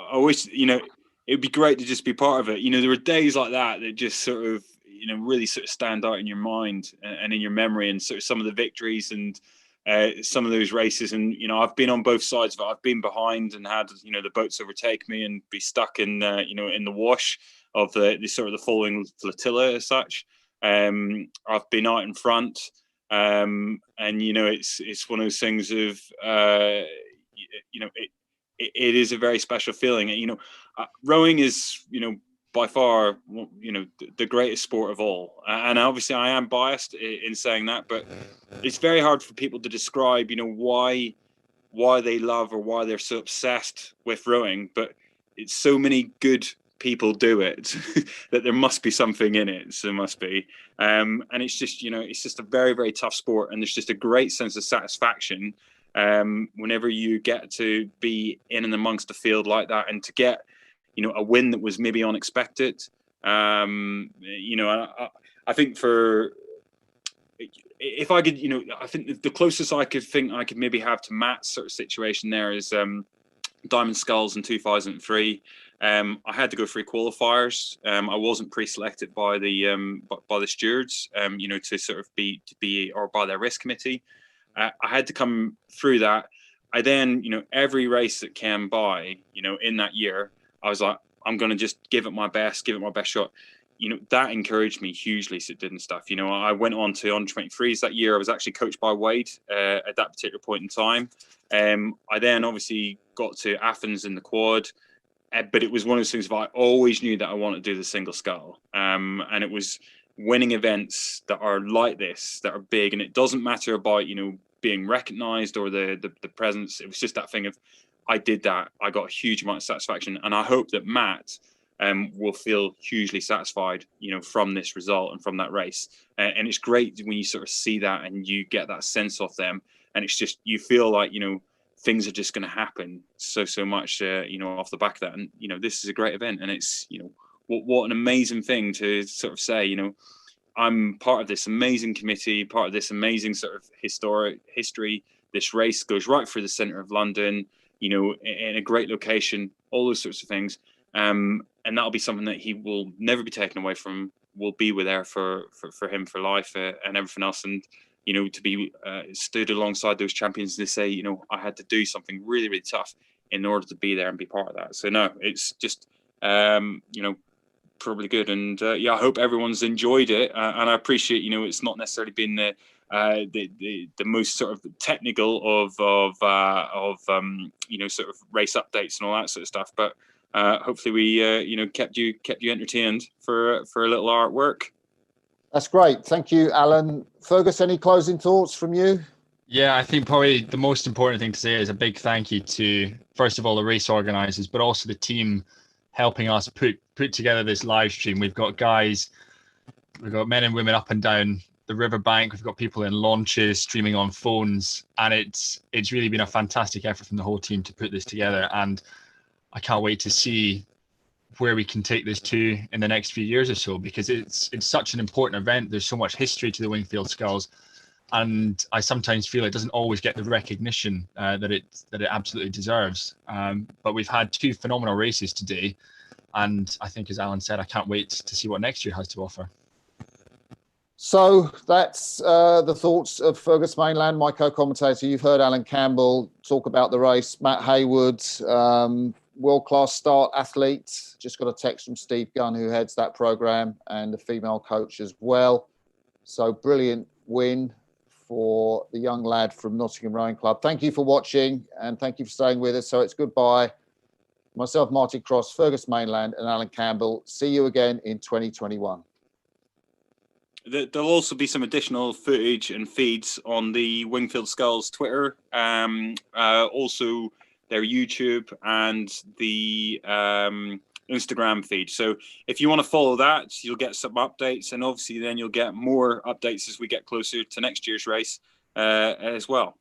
I wish, you know, it'd be great to just be part of it. You know, there were days like that that just sort of, you know, really sort of stand out in your mind and in your memory, and sort of some of the victories and some of those races. And, you know, I've been on both sides of it. I've been behind and had, you know, the boats overtake me and be stuck in, you know, in the wash of the sort of the following flotilla as such. I've been out in front, and, you know, it's one of those things of, you know, it is a very special feeling. You know, rowing is, you know, by far, you know, the greatest sport of all. And obviously I am biased in saying that, but it's very hard for people to describe, you know, why they love or why they're so obsessed with rowing. But it's so many good people do it that there must be something in it. So there must be. And it's just, you know, it's just a very, very tough sport. And there's just a great sense of satisfaction whenever you get to be in and amongst a field like that, and to get, you know, a win that was maybe unexpected. You know, I think if I could, you know, I think the closest I could think I could maybe have to Matt's sort of situation there is Diamond Sculls in 2003. I had to go through qualifiers. I wasn't pre-selected by the stewards, you know, to sort of be or by their race committee. I had to come through that. I then, you know, every race that came by, you know, in that year, I was like, I'm going to just give it my best shot. You know, that encouraged me hugely, so it did and stuff. You know, I went on to under-23s that year. I was actually coached by Wade at that particular point in time. I then obviously got to Athens in the quad, but it was one of those things that I always knew that I wanted to do the single scull. And it was winning events that are like this, that are big. And it doesn't matter about, you know, being recognized or the presence. It was just that thing of, I did that. I got a huge amount of satisfaction. And I hope that Matt will feel hugely satisfied, you know, from this result and from that race. And it's great when you sort of see that and you get that sense of them. And it's just, you feel like, you know, things are just going to happen so much, you know, off the back of that. And, you know, this is a great event. And it's, you know, what an amazing thing to sort of say, you know, I'm part of this amazing committee, part of this amazing sort of history. This race goes right through the centre of London, you know, in a great location, all those sorts of things. And that'll be something that he will never be taken away from, will be with there for him for life and everything else. And, you know, to be stood alongside those champions, they say, you know, I had to do something really, really tough in order to be there and be part of that. So no, it's just, you know, probably good. And yeah, I hope everyone's enjoyed it. And I appreciate, you know, it's not necessarily been the most sort of technical of you know, sort of race updates and all that sort of stuff, but hopefully we you know, kept you entertained for a little artwork. That's great. Thank you, Alan. Fergus, any closing thoughts from you? Yeah, I think probably the most important thing to say is a big thank you to, first of all, the race organisers, but also the team helping us put together this live stream. We've got men and women up and down the riverbank. We've got people in launches streaming on phones, and it's really been a fantastic effort from the whole team to put this together. And I can't wait to see where we can take this to in the next few years or so, because it's such an important event. There's so much history to the Wingfield Sculls, and I sometimes feel it doesn't always get the recognition that it absolutely deserves. But we've had 2 phenomenal races today, and I think, as Alan said, I can't wait to see what next year has to offer. So that's the thoughts of Fergus Mainland, my co-commentator. You've heard Alan Campbell talk about the race. Matt Haywood, world-class start athlete. Just got a text from Steve Gunn, who heads that program, and the female coach as well. So brilliant win for the young lad from Nottingham Rowing Club. Thank you for watching, and thank you for staying with us. So it's goodbye. Myself, Marty Cross, Fergus Mainland, and Alan Campbell. See you again in 2021. There'll also be some additional footage and feeds on the Wingfield Sculls Twitter, also their YouTube and the Instagram feed. So if you want to follow that, you'll get some updates, and obviously then you'll get more updates as we get closer to next year's race as well.